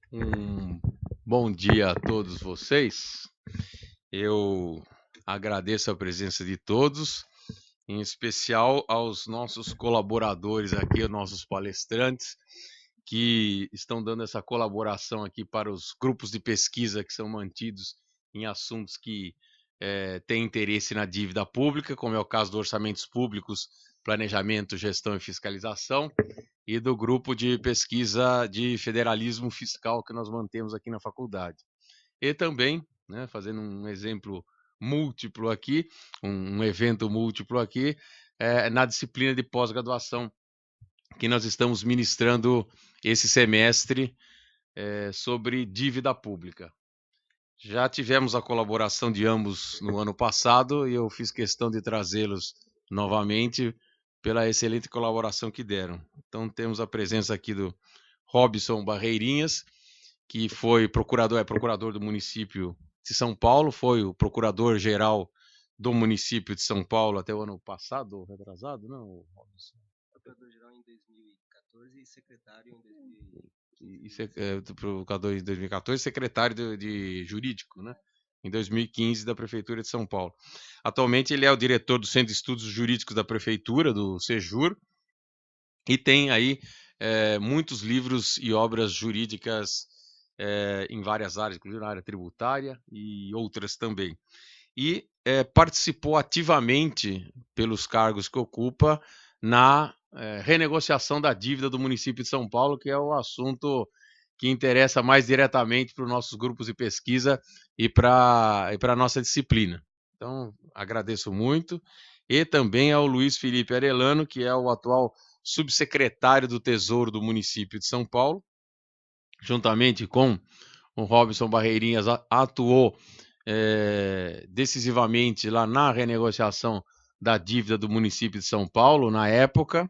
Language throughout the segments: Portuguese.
Um bom dia a todos vocês. Eu agradeço a presença de todos, em especial aos nossos colaboradores aqui, aos nossos palestrantes, que estão dando essa colaboração aqui para os grupos de pesquisa que são mantidos em assuntos que têm interesse na dívida pública, como é o caso do orçamentos públicos, planejamento, gestão e fiscalização, e do grupo de pesquisa de federalismo fiscal que nós mantemos aqui na faculdade. E também, né, fazendo um exemplo múltiplo aqui, um evento múltiplo aqui, na disciplina de pós-graduação que nós estamos ministrando esse semestre sobre dívida pública. Já tivemos a colaboração de ambos no ano passado e eu fiz questão de trazê-los novamente pela excelente colaboração que deram. Então temos a presença aqui do Robson Barreirinhas, que foi procurador do município de São Paulo, foi o procurador-geral do município de São Paulo até o ano passado, ou retrasado, não, Robson? Procurador-geral em 2014 e secretário em 2015. Procurador em 2014, secretário de jurídico, né? Em 2015 da Prefeitura de São Paulo. Atualmente ele é o diretor do Centro de Estudos Jurídicos da Prefeitura, do Sejur, e tem aí muitos livros e obras jurídicas em várias áreas, inclusive na área tributária e outras também. E participou ativamente, pelos cargos que ocupa, na renegociação da dívida do município de São Paulo, que é o assunto que interessa mais diretamente para os nossos grupos de pesquisa e para a nossa disciplina. Então, agradeço muito. E também ao Luiz Felipe Arellano, que é o atual subsecretário do Tesouro do município de São Paulo, juntamente com o Robson Barreirinhas, atuou decisivamente lá na renegociação da dívida do município de São Paulo, na época.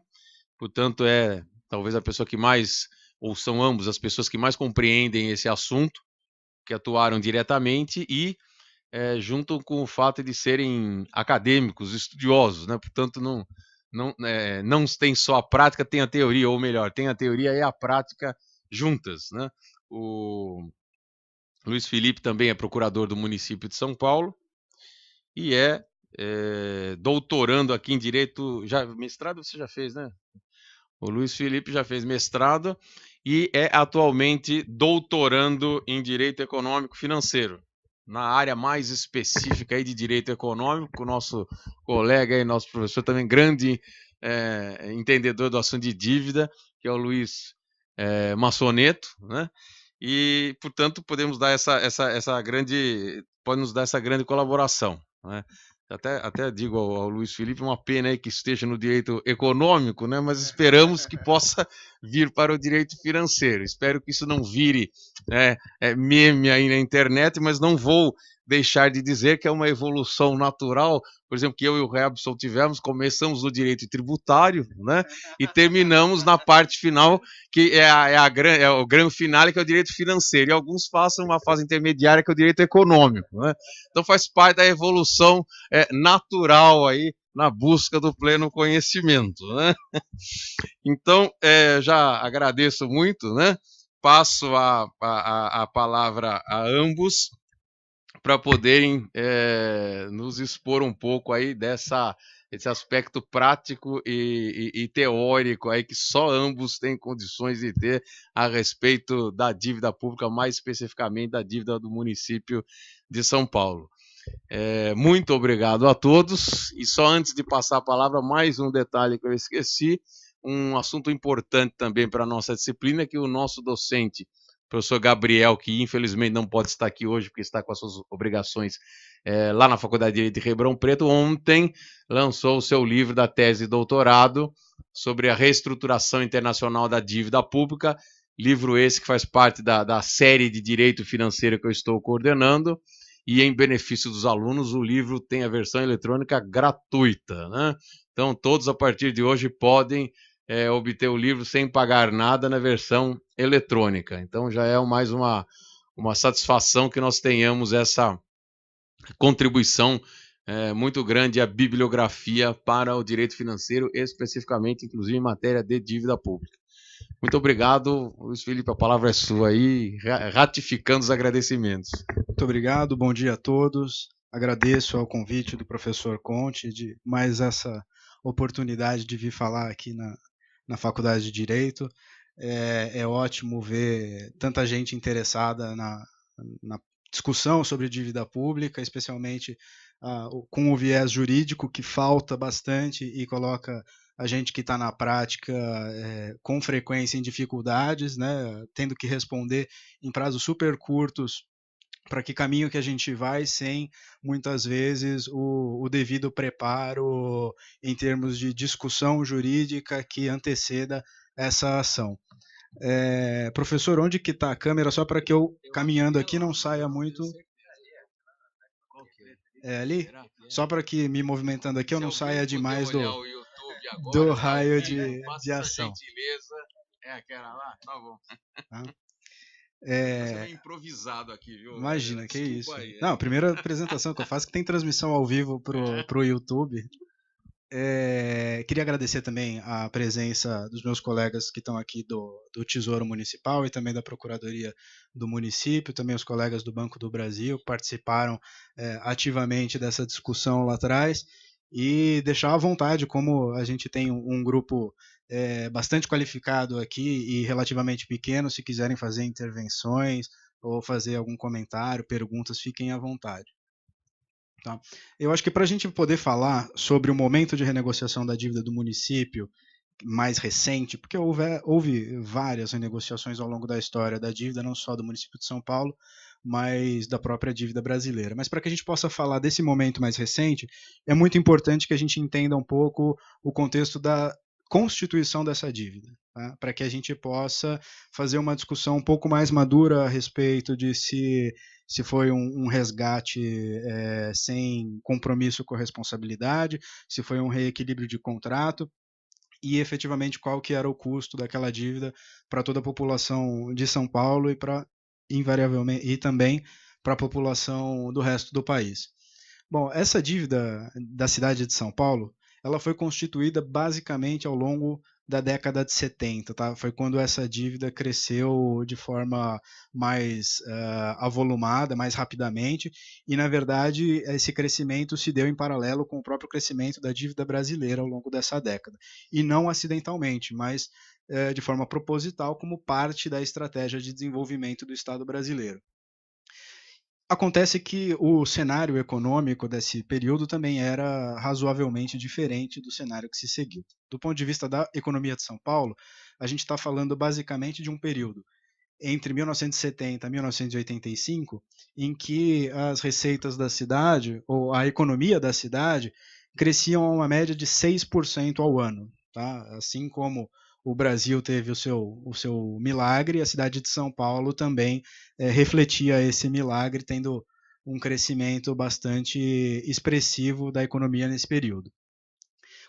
Portanto, é talvez a pessoa que mais, ou são ambos as pessoas que mais compreendem esse assunto, que atuaram diretamente e junto com o fato de serem acadêmicos, estudiosos, né? Portanto, não tem só a prática, tem a teoria, ou melhor, tem a teoria e a prática juntas, né? O Luiz Felipe também é procurador do município de São Paulo e doutorando aqui em Direito. Mestrado você já fez, né? O Luiz Felipe já fez mestrado e é atualmente doutorando em Direito Econômico Financeiro, na área mais específica aí de Direito Econômico. O nosso colega e nosso professor também, grande entendedor do assunto de dívida, que é o Luiz Massoneto, né? E, portanto, podemos dar pode nos dar essa grande colaboração, né? Até digo ao Luiz Felipe, uma pena aí que esteja no direito econômico, né? Mas esperamos que possa vir para o direito financeiro. Espero que isso não vire meme aí na internet, mas não vou deixar de dizer que é uma evolução natural. Por exemplo, que eu e o Rebson tivemos, começamos no direito tributário, né? E terminamos na parte final, que é o grande finale, que é o direito financeiro. E alguns façam uma fase intermediária, que é o direito econômico, né? Então faz parte da evolução natural aí na busca do pleno conhecimento, né? Então, já agradeço muito, né? Passo a palavra a ambos para poderem nos expor um pouco aí desse aspecto prático e teórico aí que só ambos têm condições de ter a respeito da dívida pública, mais especificamente da dívida do município de São Paulo. Muito obrigado a todos. E só antes de passar a palavra, mais um detalhe que eu esqueci, um assunto importante também para a nossa disciplina, que o nosso docente, professor Gabriel, que infelizmente não pode estar aqui hoje, porque está com as suas obrigações lá na Faculdade de Direito de Ribeirão Preto, ontem lançou o seu livro da tese de doutorado sobre a reestruturação internacional da dívida pública, livro esse que faz parte da série de direito financeiro que eu estou coordenando, e em benefício dos alunos, o livro tem a versão eletrônica gratuita, né? Então, todos a partir de hoje podem obter o livro sem pagar nada na versão eletrônica. Então, já é mais uma satisfação que nós tenhamos essa contribuição muito grande à bibliografia para o direito financeiro, especificamente, inclusive, em matéria de dívida pública. Muito obrigado, Luiz Felipe, a palavra é sua aí, ratificando os agradecimentos. Muito obrigado, bom dia a todos. Agradeço ao convite do professor Conte de mais essa oportunidade de vir falar aqui na Faculdade de Direito. É ótimo ver tanta gente interessada na discussão sobre dívida pública, especialmente com o viés jurídico, que falta bastante e coloca a gente que está na prática com frequência em dificuldades, né, tendo que responder em prazos super curtos para que caminho que a gente vai sem, muitas vezes, o devido preparo em termos de discussão jurídica que anteceda essa ação. Professor, onde que está a câmera? Só para que eu, caminhando aqui, não saia muito... É ali? Só para que, me movimentando aqui, eu não saia demais do raio de ação. É aquela lá? Tá bom. Tá? É improvisado aqui, viu? Imagina, que isso. Aí, não, a primeira apresentação que eu faço que tem transmissão ao vivo pro YouTube. Queria agradecer também a presença dos meus colegas que estão aqui do Tesouro Municipal e também da Procuradoria do Município, também os colegas do Banco do Brasil que participaram ativamente dessa discussão lá atrás, e deixar à vontade, como a gente tem um grupo bastante qualificado aqui e relativamente pequeno, se quiserem fazer intervenções ou fazer algum comentário, perguntas, fiquem à vontade. Tá? Eu acho que para a gente poder falar sobre o momento de renegociação da dívida do município mais recente, porque houve várias renegociações ao longo da história da dívida, não só do município de São Paulo, mas da própria dívida brasileira. Mas para que a gente possa falar desse momento mais recente, é muito importante que a gente entenda um pouco o contexto da constituição dessa dívida, tá? Para que a gente possa fazer uma discussão um pouco mais madura a respeito de se foi um resgate sem compromisso com a responsabilidade, se foi um reequilíbrio de contrato, e efetivamente qual que era o custo daquela dívida para toda a população de São Paulo invariavelmente, e também para a população do resto do país. Bom, essa dívida da cidade de São Paulo, ela foi constituída basicamente ao longo da década de 70, tá? Foi quando essa dívida cresceu de forma mais avolumada, mais rapidamente, e na verdade esse crescimento se deu em paralelo com o próprio crescimento da dívida brasileira ao longo dessa década, e não acidentalmente, mas de forma proposital como parte da estratégia de desenvolvimento do Estado brasileiro. Acontece que o cenário econômico desse período também era razoavelmente diferente do cenário que se seguiu. Do ponto de vista da economia de São Paulo, a gente está falando basicamente de um período entre 1970 e 1985, em que as receitas da cidade, ou a economia da cidade, cresciam a uma média de 6% ao ano. Tá? Assim como o Brasil teve o seu milagre, a cidade de São Paulo também refletia esse milagre, tendo um crescimento bastante expressivo da economia nesse período.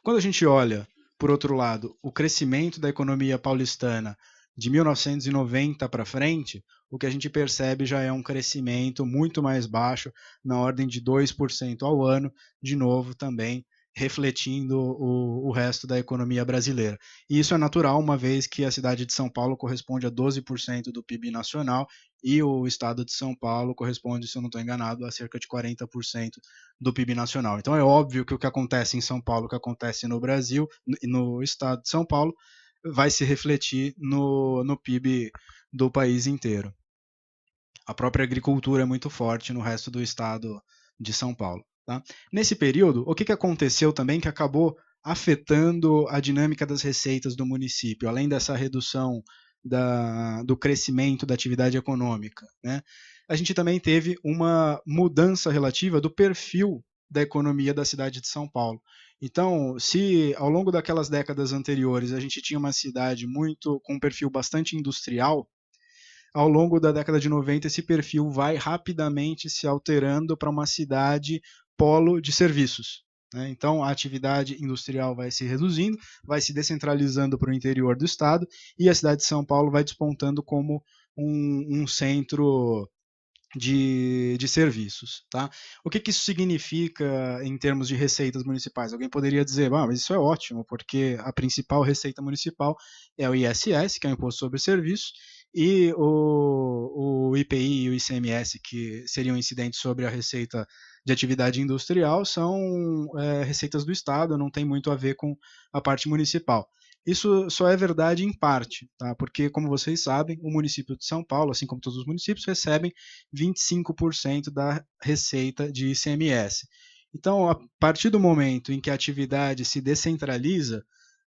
Quando a gente olha, por outro lado, o crescimento da economia paulistana de 1990 para frente, o que a gente percebe já é um crescimento muito mais baixo, na ordem de 2% ao ano, de novo também refletindo o resto da economia brasileira. E isso é natural, uma vez que a cidade de São Paulo corresponde a 12% do PIB nacional e o estado de São Paulo corresponde, se eu não estou enganado, a cerca de 40% do PIB nacional. Então é óbvio que o que acontece em São Paulo, o que acontece no Brasil, no estado de São Paulo, vai se refletir no PIB do país inteiro. A própria agricultura é muito forte no resto do estado de São Paulo. Tá? Nesse período, o que aconteceu também que acabou afetando a dinâmica das receitas do município, além dessa redução do crescimento da atividade econômica, né? A gente também teve uma mudança relativa do perfil da economia da cidade de São Paulo. Então, se ao longo daquelas décadas anteriores a gente tinha uma cidade com um perfil bastante industrial, ao longo da década de 90 esse perfil vai rapidamente se alterando para uma cidade polo de serviços. Né? Então, a atividade industrial vai se reduzindo, vai se descentralizando para o interior do estado, e a cidade de São Paulo vai despontando como um centro de serviços. Tá? O que isso significa em termos de receitas municipais? Alguém poderia dizer, mas isso é ótimo, porque a principal receita municipal é o ISS, que é o Imposto sobre Serviços, e o IPI e o ICMS, que seriam incidentes sobre a receita de atividade industrial, são receitas do Estado, não tem muito a ver com a parte municipal. Isso só é verdade em parte, tá? Porque, como vocês sabem, o município de São Paulo, assim como todos os municípios, recebem 25% da receita de ICMS. Então, a partir do momento em que a atividade se descentraliza,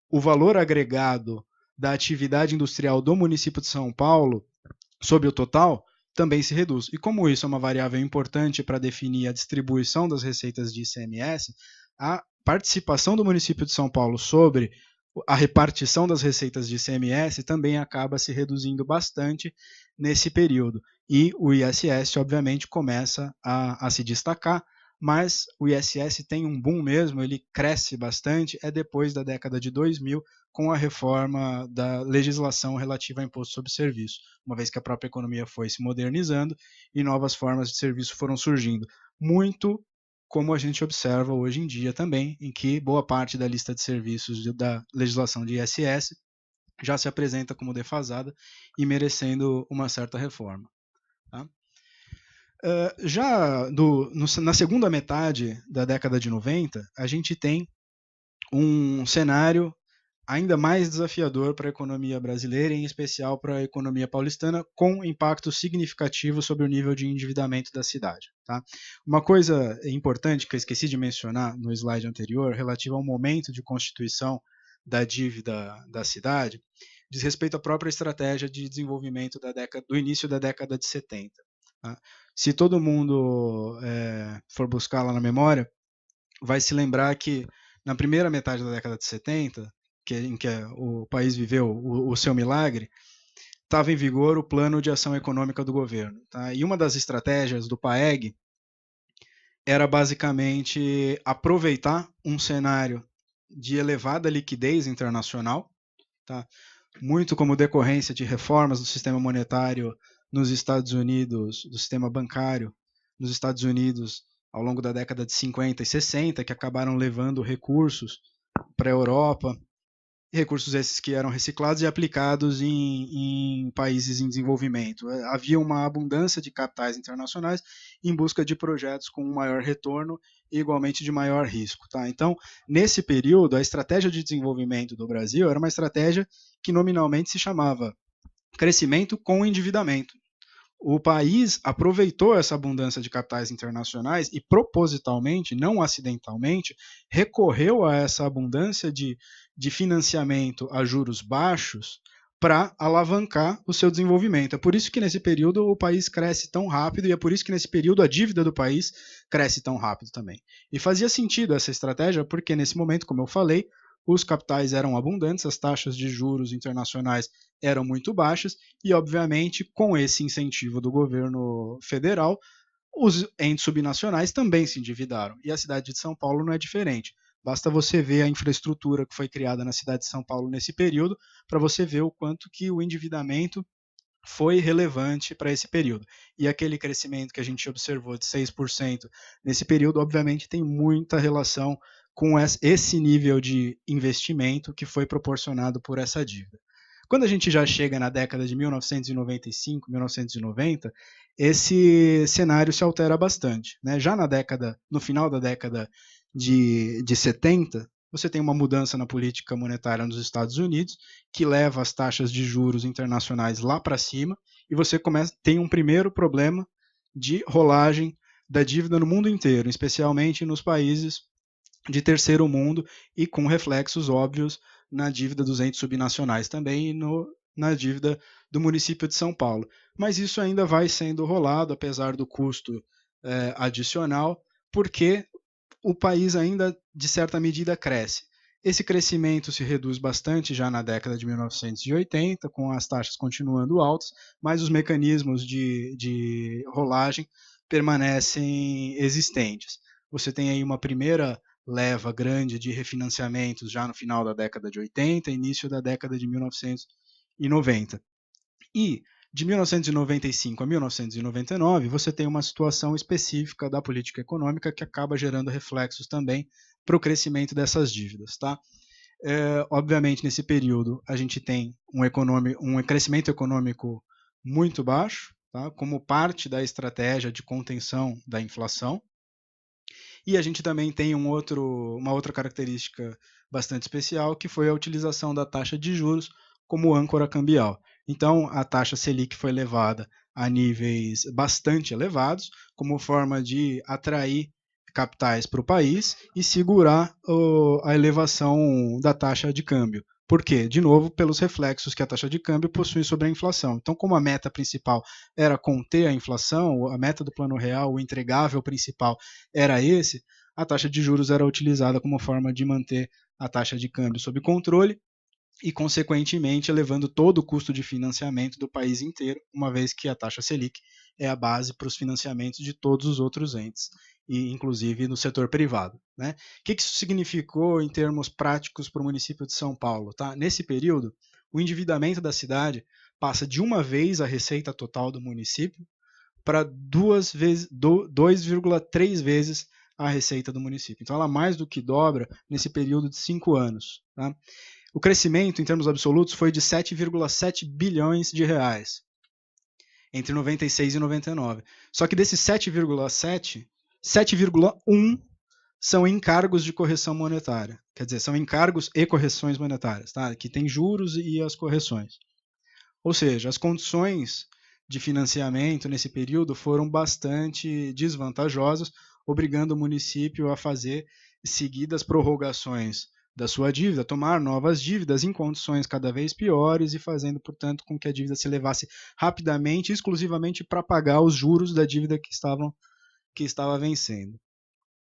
o valor agregado da atividade industrial do município de São Paulo, sobre o total, também se reduz. E como isso é uma variável importante para definir a distribuição das receitas de ICMS, a participação do município de São Paulo sobre a repartição das receitas de ICMS também acaba se reduzindo bastante nesse período. E o ISS, obviamente, começa a se destacar, mas o ISS tem um boom mesmo, ele cresce bastante, é depois da década de 2000, com a reforma da legislação relativa ao imposto sobre serviço, uma vez que a própria economia foi se modernizando e novas formas de serviço foram surgindo. Muito como a gente observa hoje em dia também, em que boa parte da lista de serviços da legislação de ISS já se apresenta como defasada e merecendo uma certa reforma. Tá? Na segunda metade da década de 90, a gente tem um cenário ainda mais desafiador para a economia brasileira, em especial para a economia paulistana, com impacto significativo sobre o nível de endividamento da cidade. Tá? Uma coisa importante que eu esqueci de mencionar no slide anterior, relativa ao momento de constituição da dívida da cidade, diz respeito à própria estratégia de desenvolvimento do início da década de 70. Tá? Se todo mundo for buscar lá na memória, vai se lembrar que na primeira metade da década de 70, em que o país viveu o seu milagre, estava em vigor o Plano de Ação Econômica do governo. Tá? E uma das estratégias do PAEG era basicamente aproveitar um cenário de elevada liquidez internacional, tá? Muito como decorrência de reformas do sistema monetário nos Estados Unidos, do sistema bancário nos Estados Unidos ao longo da década de 50 e 60, que acabaram levando recursos para a Europa, recursos esses que eram reciclados e aplicados em países em desenvolvimento. Havia uma abundância de capitais internacionais em busca de projetos com um maior retorno e igualmente de maior risco. Tá? Então, nesse período, a estratégia de desenvolvimento do Brasil era uma estratégia que nominalmente se chamava crescimento com endividamento. O país aproveitou essa abundância de capitais internacionais e propositalmente, não acidentalmente, recorreu a essa abundância de financiamento a juros baixos para alavancar o seu desenvolvimento. É por isso que nesse período o país cresce tão rápido e é por isso que nesse período a dívida do país cresce tão rápido também. E fazia sentido essa estratégia porque nesse momento, como eu falei, os capitais eram abundantes, as taxas de juros internacionais eram muito baixas e, obviamente, com esse incentivo do governo federal, os entes subnacionais também se endividaram. E a cidade de São Paulo não é diferente. Basta você ver a infraestrutura que foi criada na cidade de São Paulo nesse período para você ver o quanto que o endividamento foi relevante para esse período. E aquele crescimento que a gente observou de 6% nesse período, obviamente, tem muita relação com esse nível de investimento que foi proporcionado por essa dívida. Quando a gente já chega na década de 1995, 1990, esse cenário se altera bastante. Né? Já no final da década de 70, você tem uma mudança na política monetária nos Estados Unidos, que leva as taxas de juros internacionais lá para cima, e você tem um primeiro problema de rolagem da dívida no mundo inteiro, especialmente nos países de terceiro mundo e com reflexos óbvios na dívida dos entes subnacionais também e na dívida do município de São Paulo. Mas isso ainda vai sendo rolado, apesar do custo adicional, porque o país ainda, de certa medida, cresce. Esse crescimento se reduz bastante já na década de 1980, com as taxas continuando altas, mas os mecanismos de rolagem permanecem existentes. Você tem aí uma primeira leva grande de refinanciamentos já no final da década de 80, início da década de 1990. E De 1995 a 1999, você tem uma situação específica da política econômica que acaba gerando reflexos também para o crescimento dessas dívidas. Tá? Obviamente, nesse período, a gente tem um crescimento econômico muito baixo, tá? Como parte da estratégia de contenção da inflação. E a gente também tem uma outra característica bastante especial, que foi a utilização da taxa de juros como âncora cambial. Então, a taxa Selic foi levada a níveis bastante elevados, como forma de atrair capitais para o país e segurar a elevação da taxa de câmbio. Por quê? De novo, pelos reflexos que a taxa de câmbio possui sobre a inflação. Então, como a meta principal era conter a inflação, a meta do Plano Real, o entregável principal era esse, a taxa de juros era utilizada como forma de manter a taxa de câmbio sob controle e, consequentemente, elevando todo o custo de financiamento do país inteiro, uma vez que a taxa Selic é a base para os financiamentos de todos os outros entes, e inclusive no setor privado. Né? O que isso significou em termos práticos para o município de São Paulo? Tá? Nesse período, o endividamento da cidade passa de uma vez a receita total do município para 2,3 vezes a receita do município. Então, ela mais do que dobra nesse período de 5 anos. Tá? O crescimento, em termos absolutos, foi de 7,7 bilhões de reais entre 96 e 99. Só que desses 7,7, 7,1 são encargos de correção monetária. Quer dizer, são encargos e correções monetárias, tá? Que tem juros e as correções. Ou seja, as condições de financiamento nesse período foram bastante desvantajosas, obrigando o município a fazer seguidas prorrogações da sua dívida, tomar novas dívidas em condições cada vez piores e fazendo, portanto, com que a dívida se levasse rapidamente, exclusivamente para pagar os juros da dívida que estava vencendo.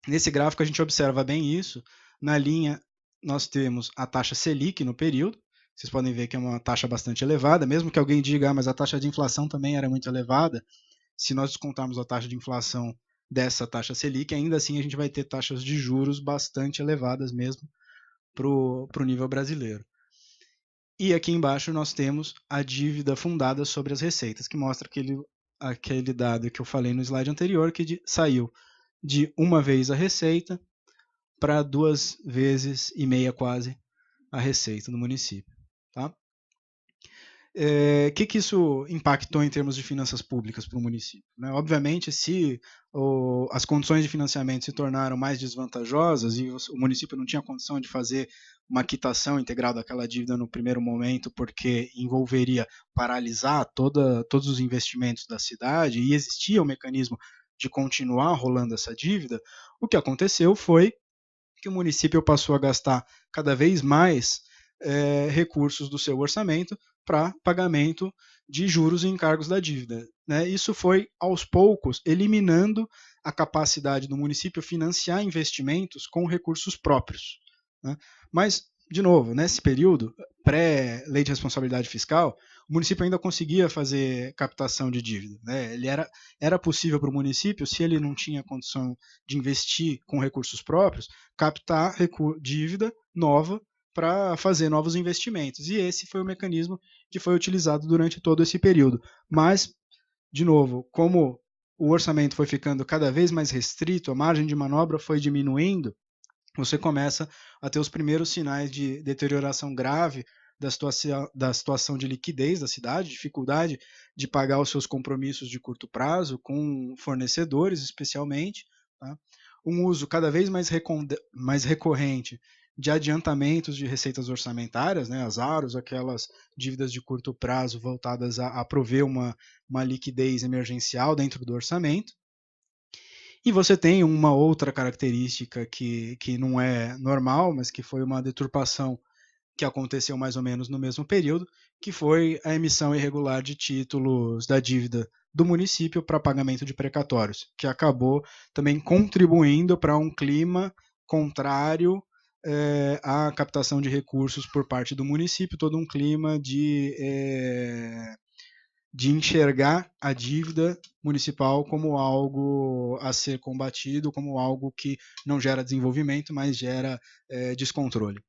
Nesse gráfico a gente observa bem isso. Na linha nós temos a taxa Selic no período. Vocês podem ver que é uma taxa bastante elevada, mesmo que alguém diga, mas a taxa de inflação também era muito elevada. Se nós descontarmos a taxa de inflação dessa taxa Selic, ainda assim a gente vai ter taxas de juros bastante elevadas mesmo para o nível brasileiro. E aqui embaixo nós temos a dívida fundada sobre as receitas, que mostra aquele dado que eu falei no slide anterior, que saiu de uma vez a receita para 2,5 vezes quase a receita do município. Tá? Que isso impactou em termos de finanças públicas para o município? Né? Obviamente, se as condições de financiamento se tornaram mais desvantajosas e o município não tinha condição de fazer uma quitação integral daquela dívida no primeiro momento, porque envolveria paralisar todos os investimentos da cidade e existia um mecanismo de continuar rolando essa dívida, o que aconteceu foi que o município passou a gastar cada vez mais recursos do seu orçamento para pagamento de juros e encargos da dívida. Né? Isso foi, aos poucos, eliminando a capacidade do município financiar investimentos com recursos próprios. Né? Mas, de novo, nesse período, pré-lei de responsabilidade fiscal, o município ainda conseguia fazer captação de dívida. Né? Era possível para o município, se ele não tinha condição de investir com recursos próprios, captar dívida nova para fazer novos investimentos. E esse foi o mecanismo que foi utilizado durante todo esse período. Mas, de novo, como o orçamento foi ficando cada vez mais restrito, a margem de manobra foi diminuindo, você começa a ter os primeiros sinais de deterioração grave da situação de liquidez da cidade, dificuldade de pagar os seus compromissos de curto prazo com fornecedores, especialmente, tá? Um uso cada vez mais recorrente de adiantamentos de receitas orçamentárias, né, as AROs, aquelas dívidas de curto prazo voltadas a prover uma liquidez emergencial dentro do orçamento. E você tem uma outra característica que não é normal, mas que foi uma deturpação que aconteceu mais ou menos no mesmo período, que foi a emissão irregular de títulos da dívida do município para pagamento de precatórios, que acabou também contribuindo para um clima contrário à captação de recursos por parte do município, todo um clima de enxergar a dívida municipal como algo a ser combatido, como algo que não gera desenvolvimento, mas gera descontrole.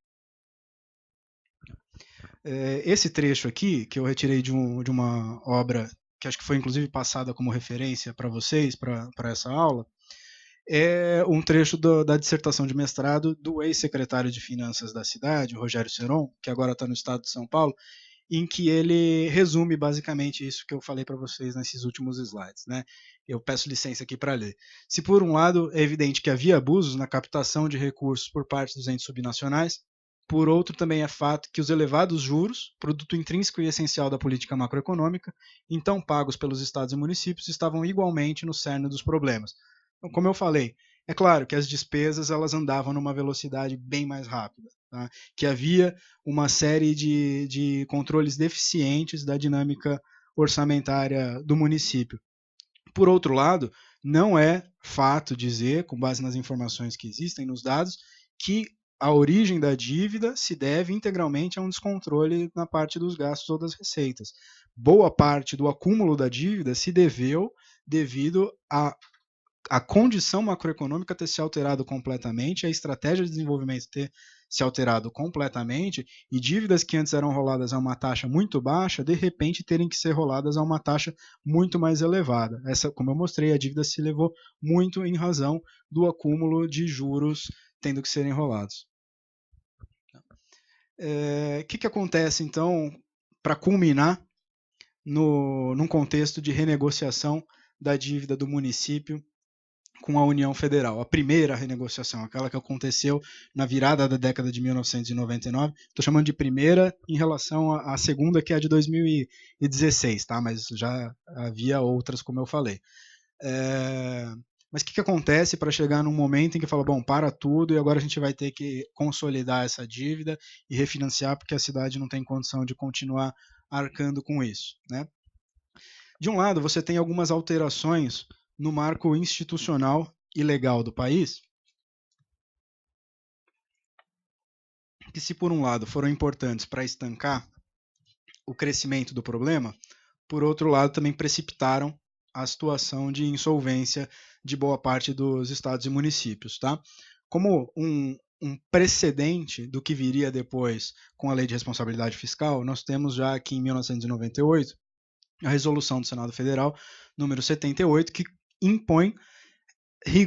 Esse trecho aqui, que eu retirei de uma obra que acho que foi inclusive passada como referência para vocês, para essa aula, é um trecho da dissertação de mestrado do ex-secretário de Finanças da cidade, o Rogério Seron, que agora está no estado de São Paulo, em que ele resume basicamente isso que eu falei para vocês nesses últimos slides, né? Eu peço licença aqui para ler. Se por um lado é evidente que havia abusos na captação de recursos por parte dos entes subnacionais, por outro também é fato que os elevados juros, produto intrínseco e essencial da política macroeconômica, então pagos pelos estados e municípios, estavam igualmente no cerne dos problemas. Então, como eu falei, é claro que as despesas elas andavam numa velocidade bem mais rápida, tá? Que havia uma série de controles deficientes da dinâmica orçamentária do município. Por outro lado, não é fato dizer, com base nas informações que existem nos dados, que a origem da dívida se deve integralmente a um descontrole na parte dos gastos ou das receitas. Boa parte do acúmulo da dívida se deveu devido a condição macroeconômica ter se alterado completamente, a estratégia de desenvolvimento ter se alterado completamente, e dívidas que antes eram roladas a uma taxa muito baixa, de repente terem que ser roladas a uma taxa muito mais elevada. Essa, como eu mostrei, a dívida se elevou muito em razão do acúmulo de juros tendo que ser enrolados. Que acontece, então, para culminar num contexto de renegociação da dívida do município com a União Federal? A primeira renegociação, aquela que aconteceu na virada da década de 1999, estou chamando de primeira em relação à segunda, que é a de 2016, tá? Mas já havia outras, como eu falei. Mas o que acontece para chegar num momento em que fala, bom, para tudo e agora a gente vai ter que consolidar essa dívida e refinanciar porque a cidade não tem condição de continuar arcando com isso, né? De um lado, você tem algumas alterações no marco institucional e legal do país, que se por um lado foram importantes para estancar o crescimento do problema, por outro lado também precipitaram a situação de insolvência de boa parte dos estados e municípios, tá? Como um precedente do que viria depois com a Lei de Responsabilidade Fiscal, nós temos já aqui em 1998 a resolução do Senado Federal número 78, que impõe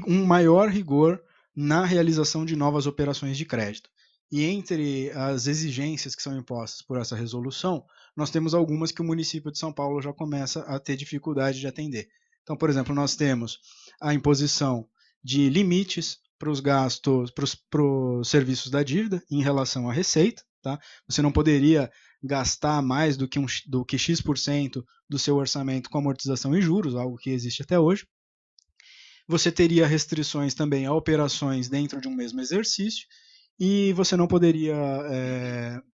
um maior rigor na realização de novas operações de crédito. E entre as exigências que são impostas por essa resolução, nós temos algumas que o município de São Paulo já começa a ter dificuldade de atender. Então, por exemplo, nós temos a imposição de limites para os gastos, para os serviços da dívida em relação à receita, tá? Você não poderia gastar mais do que X% do seu orçamento com amortização e juros, algo que existe até hoje. Você teria restrições também a operações dentro de um mesmo exercício e você não poderia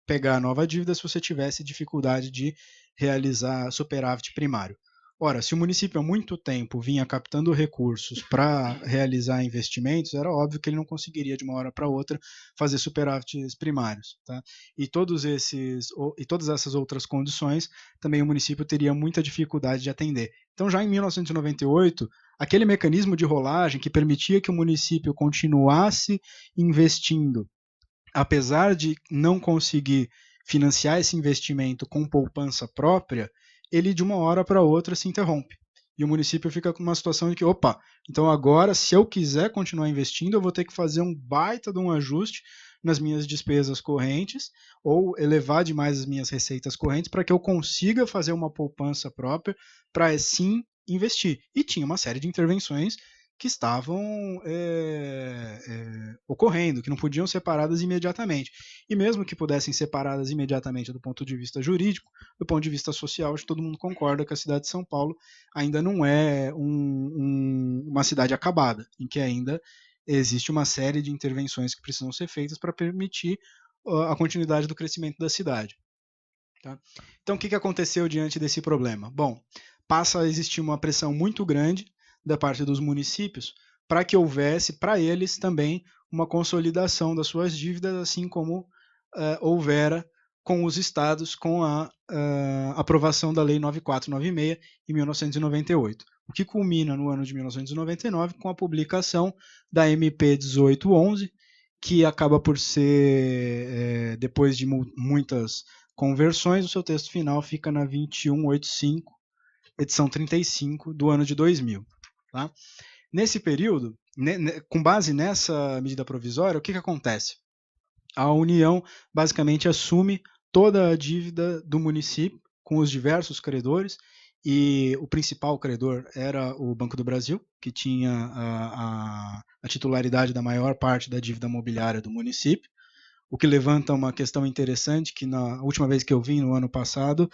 pegar nova dívida se você tivesse dificuldade de realizar superávit primário. Ora, se o município há muito tempo vinha captando recursos para realizar investimentos, era óbvio que ele não conseguiria de uma hora para outra fazer superávites primários, tá? E todas essas outras condições também o município teria muita dificuldade de atender. Então, já em 1998, aquele mecanismo de rolagem que permitia que o município continuasse investindo, apesar de não conseguir financiar esse investimento com poupança própria, ele de uma hora para outra se interrompe. E o município fica com uma situação de que, opa, então agora se eu quiser continuar investindo, eu vou ter que fazer um baita de um ajuste nas minhas despesas correntes ou elevar demais as minhas receitas correntes para que eu consiga fazer uma poupança própria para assim investir. E tinha uma série de intervenções que estavam ocorrendo, que não podiam ser paradas imediatamente. E mesmo que pudessem ser paradas imediatamente do ponto de vista jurídico, do ponto de vista social, acho que todo mundo concorda que a cidade de São Paulo ainda não é uma cidade acabada, em que ainda existe uma série de intervenções que precisam ser feitas para permitir a continuidade do crescimento da cidade. Tá? Então, o que aconteceu diante desse problema? Bom, passa a existir uma pressão muito grande da parte dos municípios para que houvesse para eles também uma consolidação das suas dívidas, assim como houvera com os estados com a aprovação da Lei 9496 em 1998, o que culmina no ano de 1999 com a publicação da MP 1811, que acaba por ser, depois de muitas conversões, o seu texto final fica na 2185, edição 35 do ano de 2000. Tá? Nesse período, com base nessa medida provisória, o que acontece? A União basicamente assume toda a dívida do município com os diversos credores, e o principal credor era o Banco do Brasil, que tinha a titularidade da maior parte da dívida mobiliária do município, o que levanta uma questão interessante, que na última vez que eu vim, no ano passado,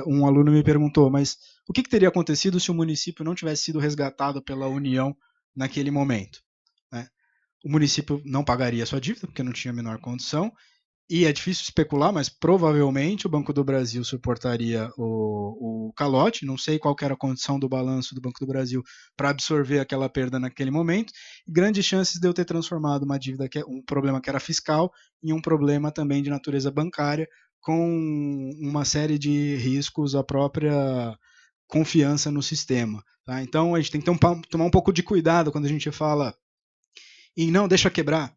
um aluno me perguntou, mas o que teria acontecido se o município não tivesse sido resgatado pela União naquele momento? Né? O município não pagaria a sua dívida, porque não tinha a menor condição, e é difícil especular, mas provavelmente o Banco do Brasil suportaria o calote. Não sei qual era a condição do balanço do Banco do Brasil para absorver aquela perda naquele momento. E grandes chances de eu ter transformado uma dívida, um problema que era fiscal, em um problema também de natureza bancária, com uma série de riscos à própria confiança no sistema. Tá? Então a gente tem que tomar um pouco de cuidado quando a gente fala em não, deixa quebrar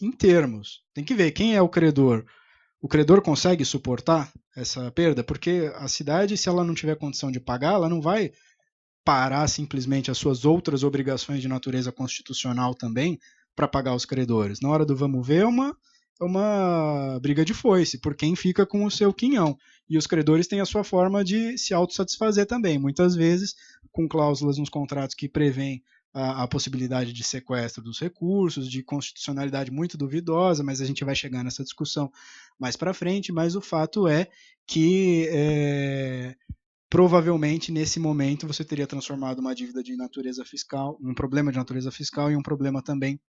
em termos. Tem que ver quem é o credor. O credor consegue suportar essa perda? Porque a cidade, se ela não tiver condição de pagar, ela não vai parar simplesmente as suas outras obrigações de natureza constitucional também para pagar os credores. Na hora do vamos ver, é uma briga de foice, por quem fica com o seu quinhão. E os credores têm a sua forma de se autossatisfazer também, muitas vezes com cláusulas nos contratos que prevêem a possibilidade de sequestro dos recursos, de constitucionalidade muito duvidosa, mas a gente vai chegar nessa discussão mais para frente, mas o fato é que provavelmente nesse momento você teria transformado uma dívida de natureza fiscal, um problema de natureza fiscal em um problema também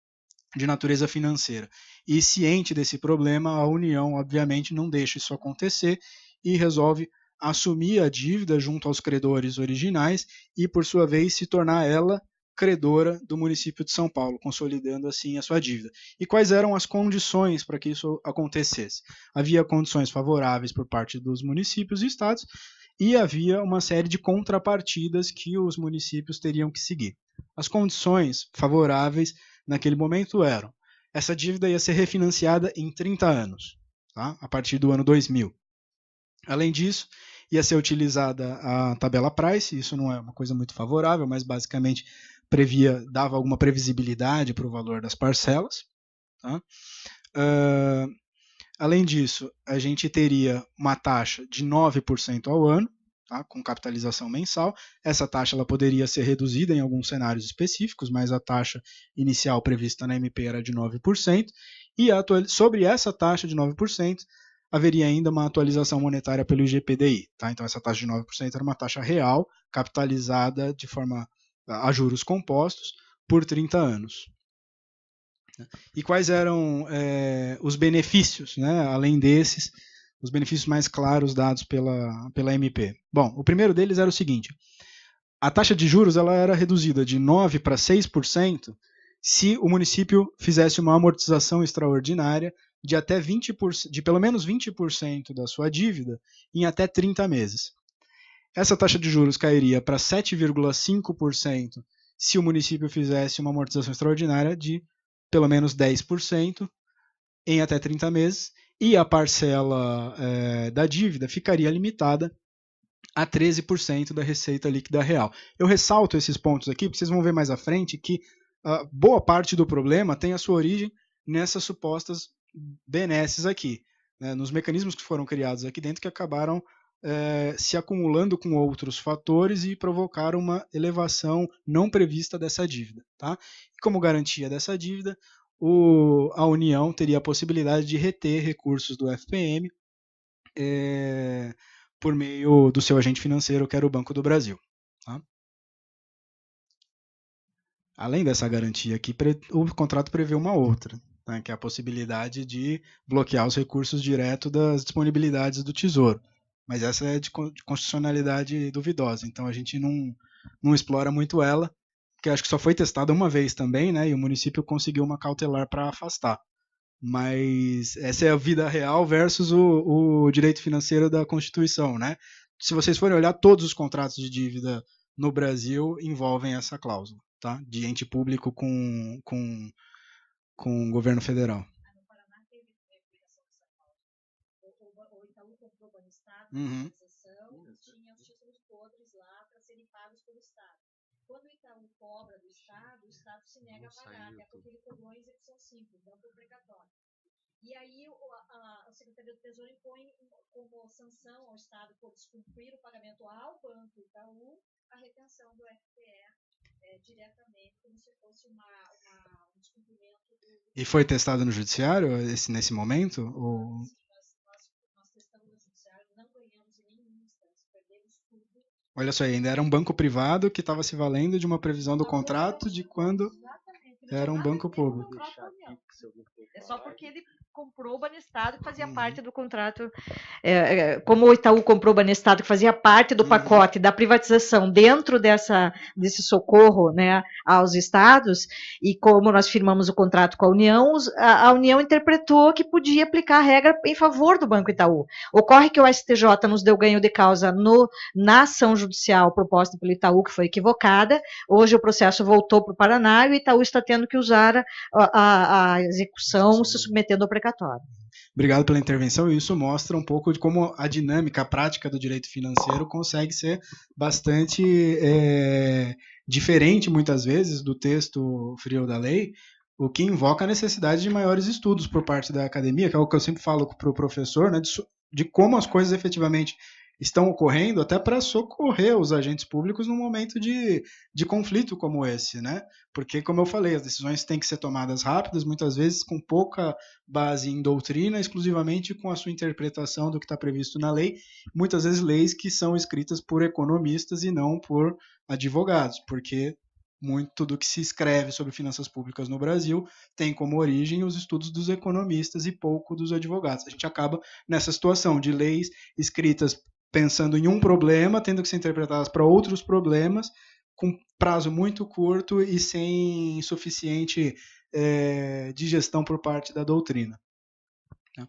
de natureza financeira. E ciente desse problema, a União obviamente não deixa isso acontecer e resolve assumir a dívida junto aos credores originais e, por sua vez, se tornar ela credora do município de São Paulo, consolidando assim a sua dívida. E quais eram as condições para que isso acontecesse? Havia condições favoráveis por parte dos municípios e estados e havia uma série de contrapartidas que os municípios teriam que seguir. As condições favoráveis naquele momento eram: essa dívida ia ser refinanciada em 30 anos, tá? A partir do ano 2000. Além disso, ia ser utilizada a tabela price, isso não é uma coisa muito favorável, mas basicamente dava alguma previsibilidade para o valor das parcelas. Tá? Além disso, a gente teria uma taxa de 9% ao ano, tá? Com capitalização mensal. Essa taxa ela poderia ser reduzida em alguns cenários específicos, mas a taxa inicial prevista na MP era de 9%, e sobre essa taxa de 9%, haveria ainda uma atualização monetária pelo IGPDI. Tá? Então essa taxa de 9% era uma taxa real, capitalizada de forma a juros compostos por 30 anos. E quais eram os benefícios, né, além desses, os benefícios mais claros dados pela MP? Bom, o primeiro deles era o seguinte: a taxa de juros ela era reduzida de 9% para 6% se o município fizesse uma amortização extraordinária de até 20%, de pelo menos 20% da sua dívida em até 30 meses. Essa taxa de juros cairia para 7,5% se o município fizesse uma amortização extraordinária de pelo menos 10% em até 30 meses, e a parcela da dívida ficaria limitada a 13% da receita líquida real. Eu ressalto esses pontos aqui, porque vocês vão ver mais à frente que boa parte do problema tem a sua origem nessas supostas benesses aqui, né, nos mecanismos que foram criados aqui dentro, que acabaram se acumulando com outros fatores e provocaram uma elevação não prevista dessa dívida. Tá? E como garantia dessa dívida, a União teria a possibilidade de reter recursos do FPM por meio do seu agente financeiro, que era o Banco do Brasil. Tá? Além dessa garantia aqui, o contrato prevê uma outra, né, que é a possibilidade de bloquear os recursos direto das disponibilidades do Tesouro. Mas essa é de constitucionalidade duvidosa, então a gente não explora muito ela, porque acho que só foi testada uma vez também, né, e o município conseguiu uma cautelar para afastar. Mas essa é a vida real versus o direito financeiro da Constituição, né? Se vocês forem olhar, todos os contratos de dívida no Brasil envolvem essa cláusula, tá? De ente público com o governo federal. Uhum. Tinha os títulos podres lá para serem pagos pelo Estado. Quando o Itaú cobra do Estado, o Estado se nega a pagar, até porque ele cobrou em execução simples, não por precatório. E aí a Secretaria do Tesouro impõe como sanção ao Estado por descumprir o pagamento ao Banco Itaú a retenção do FPE diretamente, como se fosse um descumprimento do... E foi testado no judiciário nesse momento? Ou... Nós testamos no judiciário, não ganhamos em nenhuma instância, perdemos tudo. Olha só, ainda era um banco privado que estava se valendo de uma previsão do contrato de quando era um banco público. É só porque ele comprou o Banestado, que fazia parte do contrato. Como o Itaú comprou o Banestado, que fazia parte do pacote da privatização dentro desse socorro, né, aos estados, e como nós firmamos o contrato com a União, a União interpretou que podia aplicar a regra em favor do Banco Itaú. Ocorre que o STJ nos deu ganho de causa na ação judicial proposta pelo Itaú, que foi equivocada. Hoje o processo voltou para o Paraná e o Itaú está tendo que usar a execução se submetendo ao precatório. Obrigado pela intervenção, e isso mostra um pouco de como a dinâmica, a prática do direito financeiro consegue ser bastante diferente, muitas vezes, do texto frio da lei, o que invoca a necessidade de maiores estudos por parte da academia, que é o que eu sempre falo para o professor, né, de como as coisas efetivamente estão ocorrendo, até para socorrer os agentes públicos num momento de conflito como esse, né? Porque, como eu falei, as decisões têm que ser tomadas rápidas, muitas vezes com pouca base em doutrina, exclusivamente com a sua interpretação do que está previsto na lei, muitas vezes leis que são escritas por economistas e não por advogados, porque muito do que se escreve sobre finanças públicas no Brasil tem como origem os estudos dos economistas e pouco dos advogados. A gente acaba nessa situação de leis escritas pensando em um problema, tendo que ser interpretadas para outros problemas, com prazo muito curto e sem suficiente digestão por parte da doutrina. O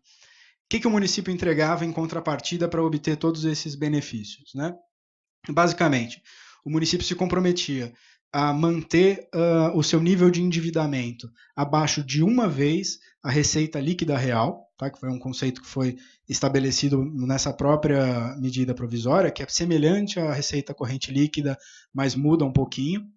que o município entregava em contrapartida para obter todos esses benefícios, né? Basicamente, o município se comprometia a manter o seu nível de endividamento abaixo de uma vez a receita líquida real, tá? Que foi um conceito que foi estabelecido nessa própria medida provisória, que é semelhante à receita corrente líquida, mas muda um pouquinho.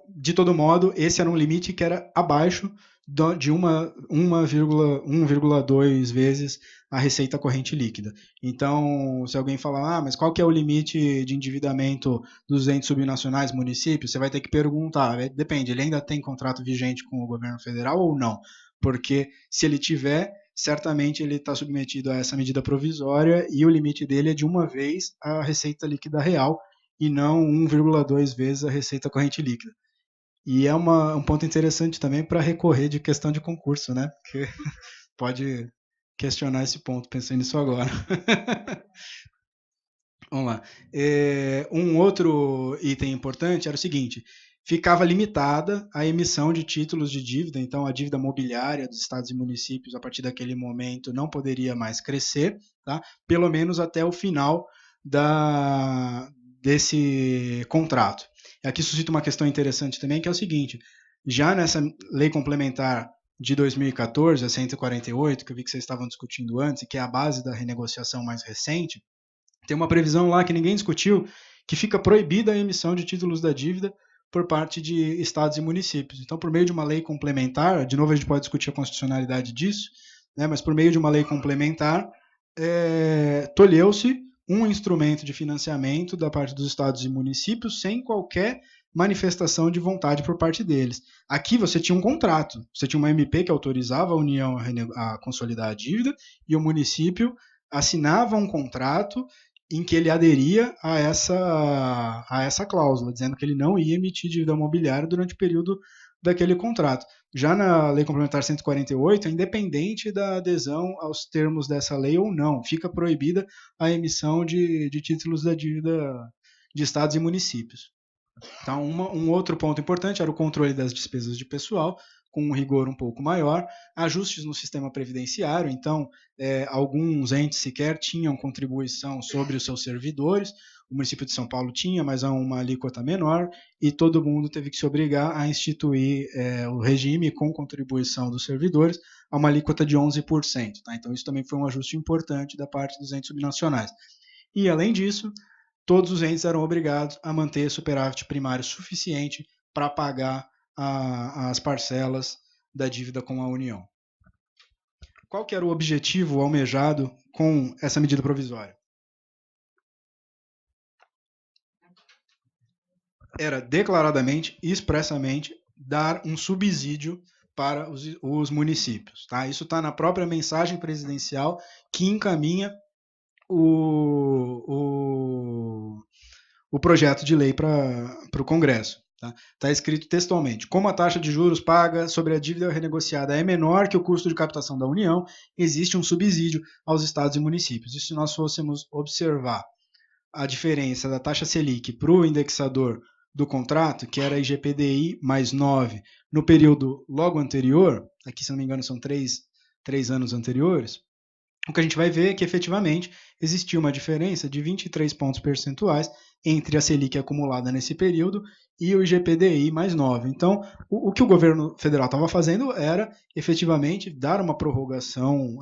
De todo modo, esse era um limite que era abaixo de 1,2 vezes a receita corrente líquida. Então, se alguém falar, mas qual que é o limite de endividamento dos entes subnacionais, municípios, você vai ter que perguntar, depende, ele ainda tem contrato vigente com o governo federal ou não? Porque se ele tiver, certamente ele está submetido a essa medida provisória e o limite dele é de uma vez a receita líquida real e não 1,2 vezes a receita corrente líquida. E é um ponto interessante também para recorrer de questão de concurso, né? Porque pode questionar esse ponto, pensei nisso agora. Vamos lá. Um outro item importante era o seguinte: ficava limitada a emissão de títulos de dívida, então a dívida mobiliária dos estados e municípios, a partir daquele momento, não poderia mais crescer, tá? Pelo menos até o final desse contrato. Aqui suscita uma questão interessante também, que é o seguinte: já nessa lei complementar de 2014, a 148, que eu vi que vocês estavam discutindo antes, e que é a base da renegociação mais recente, tem uma previsão lá que ninguém discutiu, que fica proibida a emissão de títulos da dívida por parte de estados e municípios. Então, por meio de uma lei complementar, de novo a gente pode discutir a constitucionalidade disso, né, mas por meio de uma lei complementar, tolheu-se um instrumento de financiamento da parte dos estados e municípios sem qualquer manifestação de vontade por parte deles. Aqui você tinha um contrato, você tinha uma MP que autorizava a União a consolidar a dívida e o município assinava um contrato em que ele aderia a essa cláusula, dizendo que ele não ia emitir dívida mobiliária durante o período daquele contrato. Já na Lei Complementar 148, é independente da adesão aos termos dessa lei ou não, fica proibida a emissão de títulos da dívida de estados e municípios. Então, um outro ponto importante era o controle das despesas de pessoal, com um rigor um pouco maior, ajustes no sistema previdenciário, então alguns entes sequer tinham contribuição sobre os seus servidores, o município de São Paulo tinha, mas a uma alíquota menor, e todo mundo teve que se obrigar a instituir o regime com contribuição dos servidores, a uma alíquota de 11%. Tá? Então, isso também foi um ajuste importante da parte dos entes subnacionais. E, além disso, todos os entes eram obrigados a manter superávit primário suficiente para pagar as parcelas da dívida com a União. Qual que era o objetivo almejado com essa medida provisória? Era declaradamente e expressamente dar um subsídio para os municípios. Tá? Isso está na própria mensagem presidencial que encaminha o projeto de lei para o Congresso. Está escrito textualmente: como a taxa de juros paga sobre a dívida renegociada é menor que o custo de captação da União, existe um subsídio aos estados e municípios. E se nós fôssemos observar a diferença da taxa Selic para o indexador do contrato, que era IGPDI mais 9, no período logo anterior, aqui se não me engano são 3 anos anteriores, o que a gente vai ver é que efetivamente existia uma diferença de 23 pontos percentuais entre a Selic acumulada nesse período e o IGPDI mais 9. Então, o que o governo federal estava fazendo era efetivamente dar uma prorrogação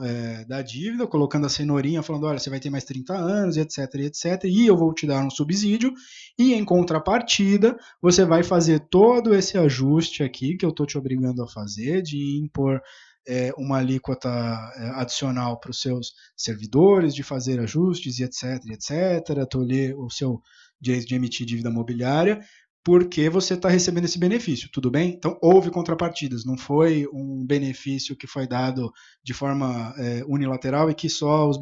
da dívida, colocando a cenourinha, falando, olha, você vai ter mais 30 anos, etc, e eu vou te dar um subsídio, e em contrapartida, você vai fazer todo esse ajuste aqui, que eu estou te obrigando a fazer, de impor uma alíquota adicional para os seus servidores, de fazer ajustes, e etc, tolher o seu direito de emitir dívida mobiliária, porque você está recebendo esse benefício, tudo bem? Então, houve contrapartidas, não foi um benefício que foi dado de forma unilateral e que só os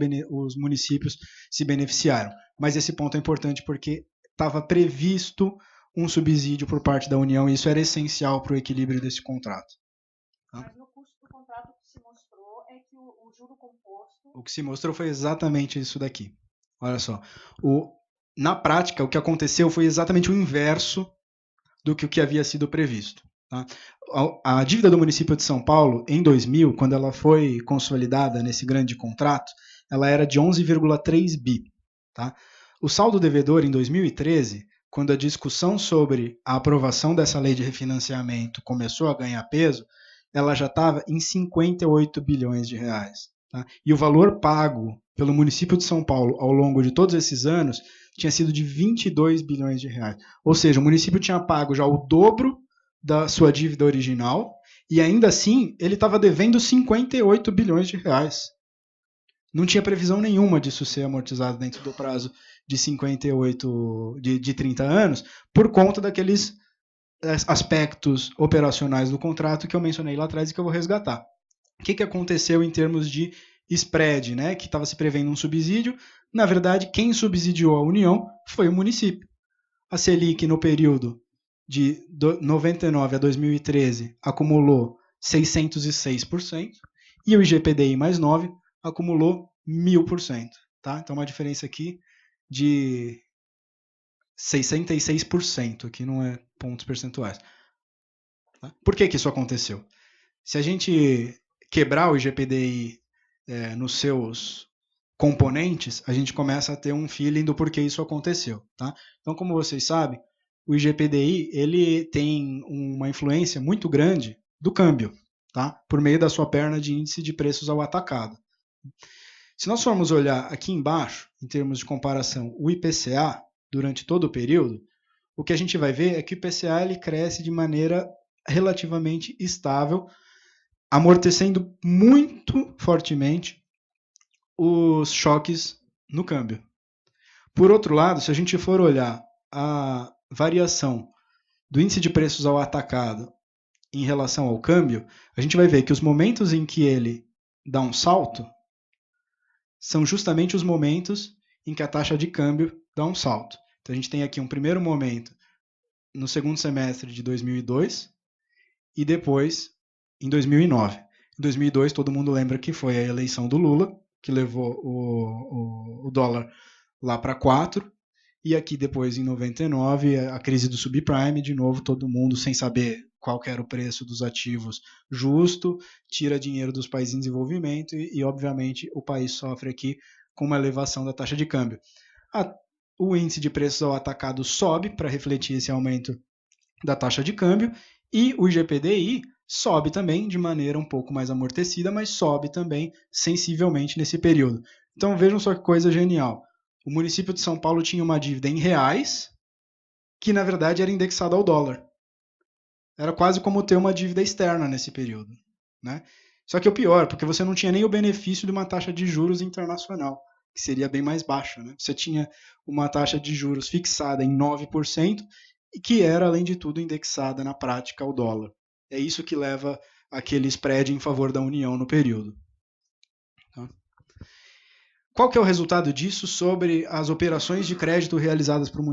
municípios se beneficiaram. Mas esse ponto é importante porque estava previsto um subsídio por parte da União e isso era essencial para o equilíbrio desse contrato. Mas no custo do contrato o que se mostrou é que o juro composto... O que se mostrou foi exatamente isso daqui. Olha só, na prática, o que aconteceu foi exatamente o inverso do que havia sido previsto. Tá? A dívida do município de São Paulo, em 2000, quando ela foi consolidada nesse grande contrato, ela era de 11,3 bi. Tá? O saldo devedor, em 2013, quando a discussão sobre a aprovação dessa lei de refinanciamento começou a ganhar peso, ela já estava em 58 bilhões de reais. Tá? E o valor pago pelo município de São Paulo ao longo de todos esses anos tinha sido de 22 bilhões de reais. Ou seja, o município tinha pago já o dobro da sua dívida original e ainda assim ele estava devendo 58 bilhões de reais. Não tinha previsão nenhuma disso ser amortizado dentro do prazo de 30 anos por conta daqueles aspectos operacionais do contrato que eu mencionei lá atrás e que eu vou resgatar. O que aconteceu em termos de spread, né, que estava se prevendo um subsídio? Na verdade, quem subsidiou a União foi o município. A Selic, no período de 99 a 2013, acumulou 606%, e o IGPDI mais 9 acumulou 1000%. Tá? Então, uma diferença aqui de 66%, aqui não é pontos percentuais. Tá? Por que isso aconteceu? Se a gente quebrar o IGPDI nos seus componentes, a gente começa a ter um feeling do porquê isso aconteceu. Tá? Então, como vocês sabem, o IGPDI ele tem uma influência muito grande do câmbio, tá? Por meio da sua perna de índice de preços ao atacado. Se nós formos olhar aqui embaixo, em termos de comparação, o IPCA, durante todo o período, o que a gente vai ver é que o IPCA ele cresce de maneira relativamente estável, amortecendo muito fortemente os choques no câmbio. Por outro lado, se a gente for olhar a variação do índice de preços ao atacado em relação ao câmbio, a gente vai ver que os momentos em que ele dá um salto são justamente os momentos em que a taxa de câmbio dá um salto. Então a gente tem aqui um primeiro momento no segundo semestre de 2002 e depois em 2009. Em 2002 todo mundo lembra que foi a eleição do Lula, que levou o dólar lá para 4, e aqui depois em 99 a crise do subprime, de novo todo mundo sem saber qual que era o preço dos ativos justo, tira dinheiro dos países em desenvolvimento e obviamente o país sofre aqui com uma elevação da taxa de câmbio. O índice de preços ao atacado sobe para refletir esse aumento da taxa de câmbio e o IGPDI sobe também de maneira um pouco mais amortecida, mas sobe também sensivelmente nesse período. Então vejam só que coisa genial. O município de São Paulo tinha uma dívida em reais, que na verdade era indexada ao dólar. Era quase como ter uma dívida externa nesse período, né? Só que o pior, porque você não tinha nem o benefício de uma taxa de juros internacional, que seria bem mais baixa, né? Você tinha uma taxa de juros fixada em 9% e que era, além de tudo, indexada na prática ao dólar. É isso que leva aquele spread em favor da União no período. Tá? Qual que é o resultado disso sobre as operações de crédito realizadas pelo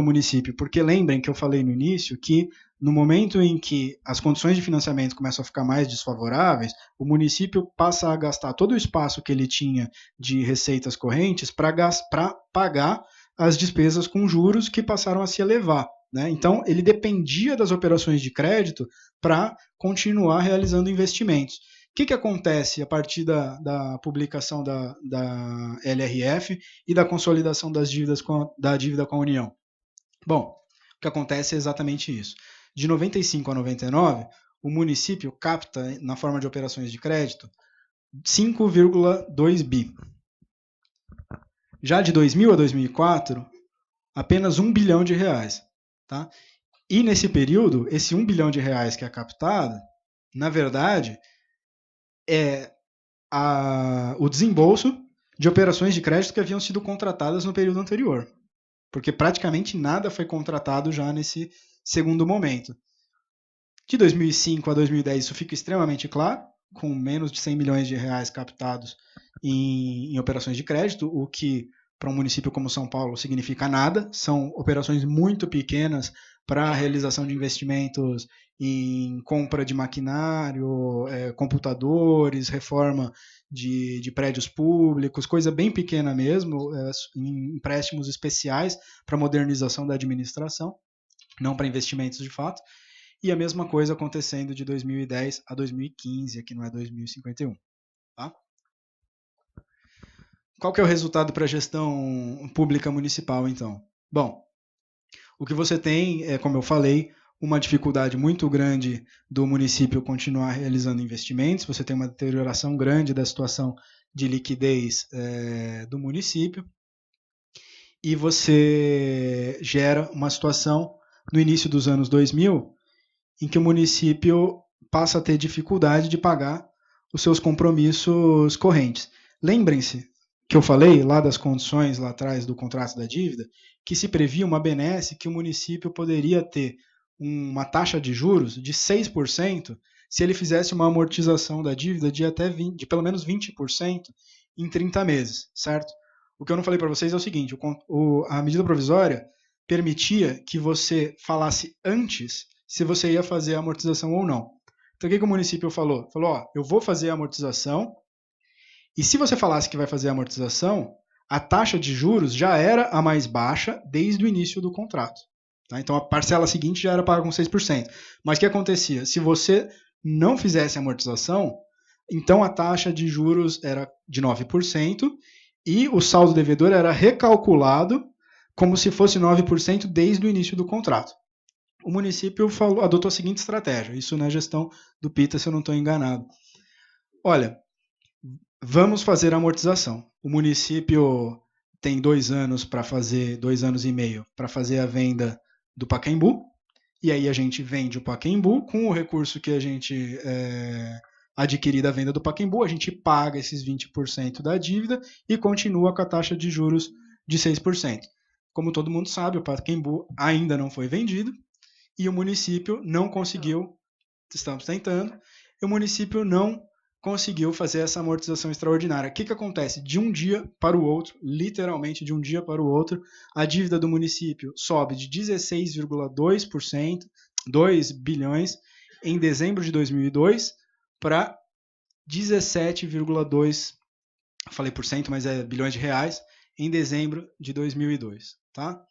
município? Porque lembrem que eu falei no início que no momento em que as condições de financiamento começam a ficar mais desfavoráveis, o município passa a gastar todo o espaço que ele tinha de receitas correntes para pagar as despesas com juros que passaram a se elevar, né? Então, ele dependia das operações de crédito para continuar realizando investimentos. O que acontece a partir da publicação da LRF e da consolidação da dívida com a União? Bom, o que acontece é exatamente isso. De 95 a 99, o município capta, na forma de operações de crédito, 5,2 bi. Já de 2000 a 2004, apenas 1 bilhão de reais. Tá? E nesse período, esse 1 bilhão de reais que é captado, na verdade, é o desembolso de operações de crédito que haviam sido contratadas no período anterior. Porque praticamente nada foi contratado já nesse segundo momento. De 2005 a 2010 isso fica extremamente claro, com menos de 100 milhões de reais captados em operações de crédito, o que para um município como São Paulo significa nada, são operações muito pequenas para a realização de investimentos em compra de maquinário, computadores, reforma de prédios públicos, coisa bem pequena mesmo, em empréstimos especiais para modernização da administração, não para investimentos de fato, e a mesma coisa acontecendo de 2010 a 2015, aqui não é 2051. Tá? Qual que é o resultado para a gestão pública municipal, então? Bom, o que você tem é, como eu falei, uma dificuldade muito grande do município continuar realizando investimentos, você tem uma deterioração grande da situação de liquidez do município, e você gera uma situação no início dos anos 2000 em que o município passa a ter dificuldade de pagar os seus compromissos correntes. Lembrem-se que eu falei lá das condições lá atrás do contrato da dívida, que se previa uma benesse que o município poderia ter uma taxa de juros de 6% se ele fizesse uma amortização da dívida de pelo menos 20% em 30 meses, certo? O que eu não falei para vocês é o seguinte, a medida provisória permitia que você falasse antes se você ia fazer a amortização ou não. Então o que o município falou? Falou, ó, eu vou fazer a amortização, e se você falasse que vai fazer a amortização, a taxa de juros já era a mais baixa desde o início do contrato. Tá? Então a parcela seguinte já era paga com 6%. Mas o que acontecia? Se você não fizesse a amortização, então a taxa de juros era de 9% e o saldo devedor era recalculado como se fosse 9% desde o início do contrato. O município adotou a seguinte estratégia, isso na gestão do Pita, se eu não estou enganado. Olha, vamos fazer a amortização. O município tem 2 anos para fazer, 2 anos e meio para fazer a venda do Pacaembu, e aí a gente vende o Pacaembu, com o recurso que a gente adquirir da venda do Pacaembu, a gente paga esses 20% da dívida e continua com a taxa de juros de 6%. Como todo mundo sabe, o Pacaembu ainda não foi vendido, e o município não conseguiu, estamos tentando, e o município não conseguiu fazer essa amortização extraordinária. O que acontece? De um dia para o outro, literalmente de um dia para o outro, a dívida do município sobe de 16,2%, 2 bilhões, em dezembro de 2002, para 17,2%, falei por cento, mas é bilhões de reais, em dezembro de 2002. Tá?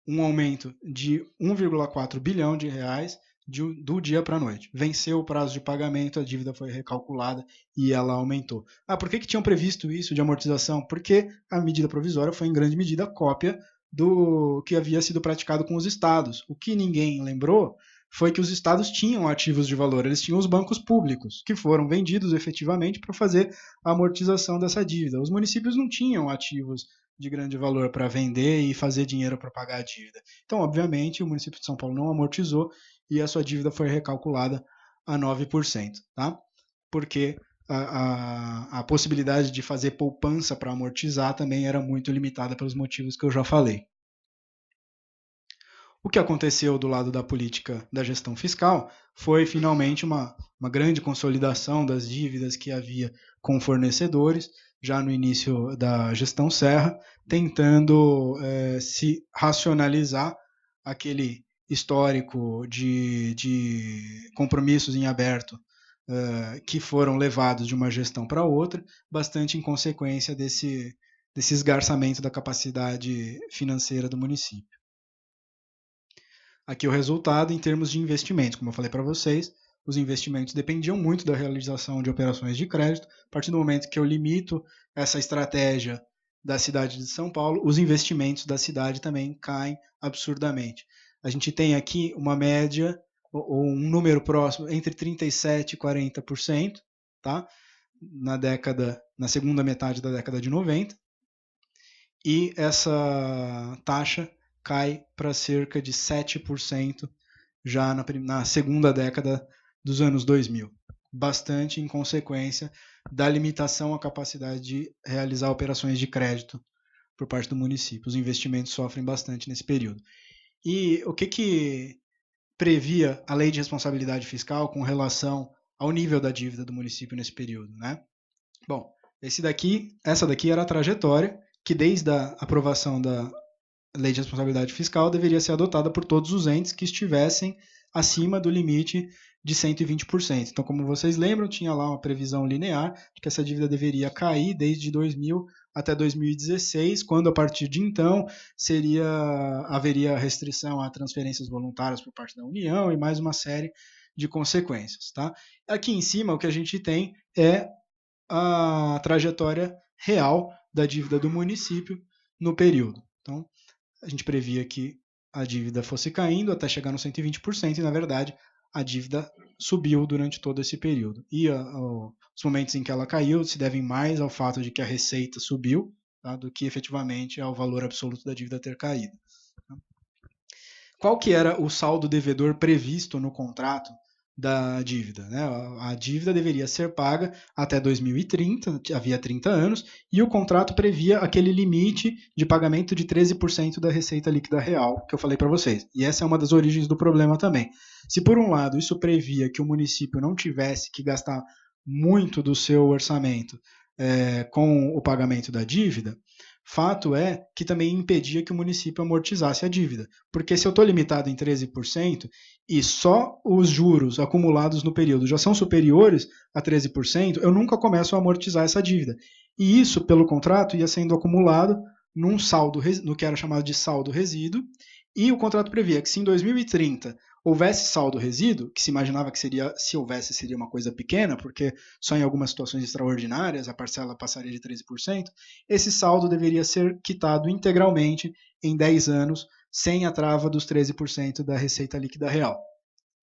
Um aumento de 1,4 bilhão de reais do dia para a noite. Venceu o prazo de pagamento, a dívida foi recalculada e ela aumentou. Por que tinham previsto isso de amortização? Porque a medida provisória foi em grande medida cópia do que havia sido praticado com os estados. O que ninguém lembrou foi que os estados tinham ativos de valor, eles tinham os bancos públicos, que foram vendidos efetivamente para fazer a amortização dessa dívida. Os municípios não tinham ativos de grande valor para vender e fazer dinheiro para pagar a dívida. Então, obviamente, o município de São Paulo não amortizou e a sua dívida foi recalculada a 9%, tá? Porque a possibilidade de fazer poupança para amortizar também era muito limitada pelos motivos que eu já falei. O que aconteceu do lado da política da gestão fiscal foi finalmente uma grande consolidação das dívidas que havia com fornecedores, já no início da gestão Serra, tentando se racionalizar aquele histórico de compromissos em aberto que foram levados de uma gestão para outra, bastante em consequência desse esgarçamento da capacidade financeira do município. Aqui o resultado em termos de investimentos. Como eu falei para vocês, os investimentos dependiam muito da realização de operações de crédito. A partir do momento que eu limito essa estratégia da cidade de São Paulo, os investimentos da cidade também caem absurdamente. A gente tem aqui uma média, ou um número próximo, entre 37% e 40%, tá? Na segunda metade da década de 90. E essa taxa cai para cerca de 7% já na segunda década dos anos 2000. Bastante em consequência da limitação à capacidade de realizar operações de crédito por parte do município. Os investimentos sofrem bastante nesse período. E o que previa a Lei de Responsabilidade Fiscal com relação ao nível da dívida do município nesse período, né? Bom, essa daqui era a trajetória que desde a aprovação da Lei de Responsabilidade Fiscal deveria ser adotada por todos os entes que estivessem acima do limite de 120%. Então, como vocês lembram, tinha lá uma previsão linear de que essa dívida deveria cair desde 2000 até 2016, quando a partir de então haveria restrição a transferências voluntárias por parte da União e mais uma série de consequências. Tá? Aqui em cima o que a gente tem é a trajetória real da dívida do município no período. Então, a gente previa que a dívida fosse caindo até chegar no 120% e, na verdade, a dívida subiu durante todo esse período. E os momentos em que ela caiu se devem mais ao fato de que a receita subiu, tá, do que efetivamente ao valor absoluto da dívida ter caído. Qual que era o saldo devedor previsto no contrato da dívida, né? A dívida deveria ser paga até 2030, havia 30 anos, e o contrato previa aquele limite de pagamento de 13% da receita líquida real, que eu falei para vocês. E essa é uma das origens do problema também. Se por um lado isso previa que o município não tivesse que gastar muito do seu orçamento com o pagamento da dívida, fato é que também impedia que o município amortizasse a dívida. Porque se eu estou limitado em 13% e só os juros acumulados no período já são superiores a 13%, eu nunca começo a amortizar essa dívida. E isso, pelo contrato, ia sendo acumulado num saldo, no que era chamado de saldo resíduo, e o contrato previa que se em 2030 houvesse saldo resíduo, que se imaginava que se houvesse seria uma coisa pequena, porque só em algumas situações extraordinárias a parcela passaria de 13%, esse saldo deveria ser quitado integralmente em 10 anos, sem a trava dos 13% da receita líquida real.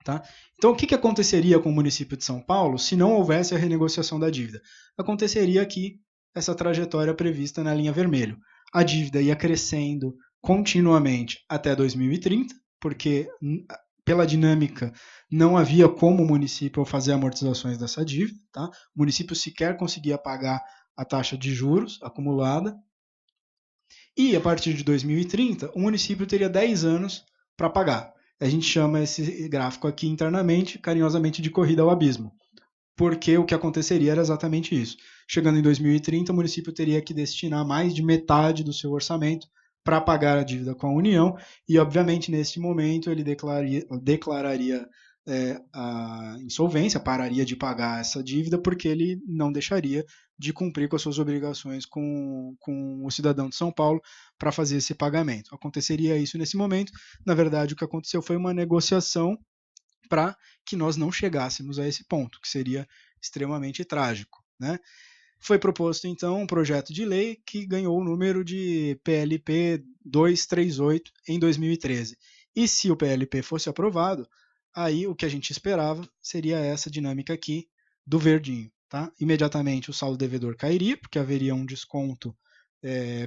Tá? Então, o que aconteceria com o município de São Paulo se não houvesse a renegociação da dívida? Aconteceria aqui essa trajetória prevista na linha vermelha. A dívida ia crescendo continuamente até 2030, porque pela dinâmica, não havia como o município fazer amortizações dessa dívida. Tá? O município sequer conseguia pagar a taxa de juros acumulada. E, a partir de 2030, o município teria 10 anos para pagar. A gente chama esse gráfico aqui internamente, carinhosamente, de corrida ao abismo. Porque o que aconteceria era exatamente isso. Chegando em 2030, o município teria que destinar mais de metade do seu orçamento para pagar a dívida com a União, e obviamente nesse momento ele declararia a insolvência, pararia de pagar essa dívida, porque ele não deixaria de cumprir com as suas obrigações com o cidadão de São Paulo para fazer esse pagamento. Aconteceria isso nesse momento. Na verdade, o que aconteceu foi uma negociação para que nós não chegássemos a esse ponto, que seria extremamente trágico, né? Foi proposto, então, um projeto de lei que ganhou o número de PLP 238 em 2013. E se o PLP fosse aprovado, Aí o que a gente esperava seria essa dinâmica aqui do verdinho. Tá? Imediatamente o saldo devedor cairia, porque haveria um desconto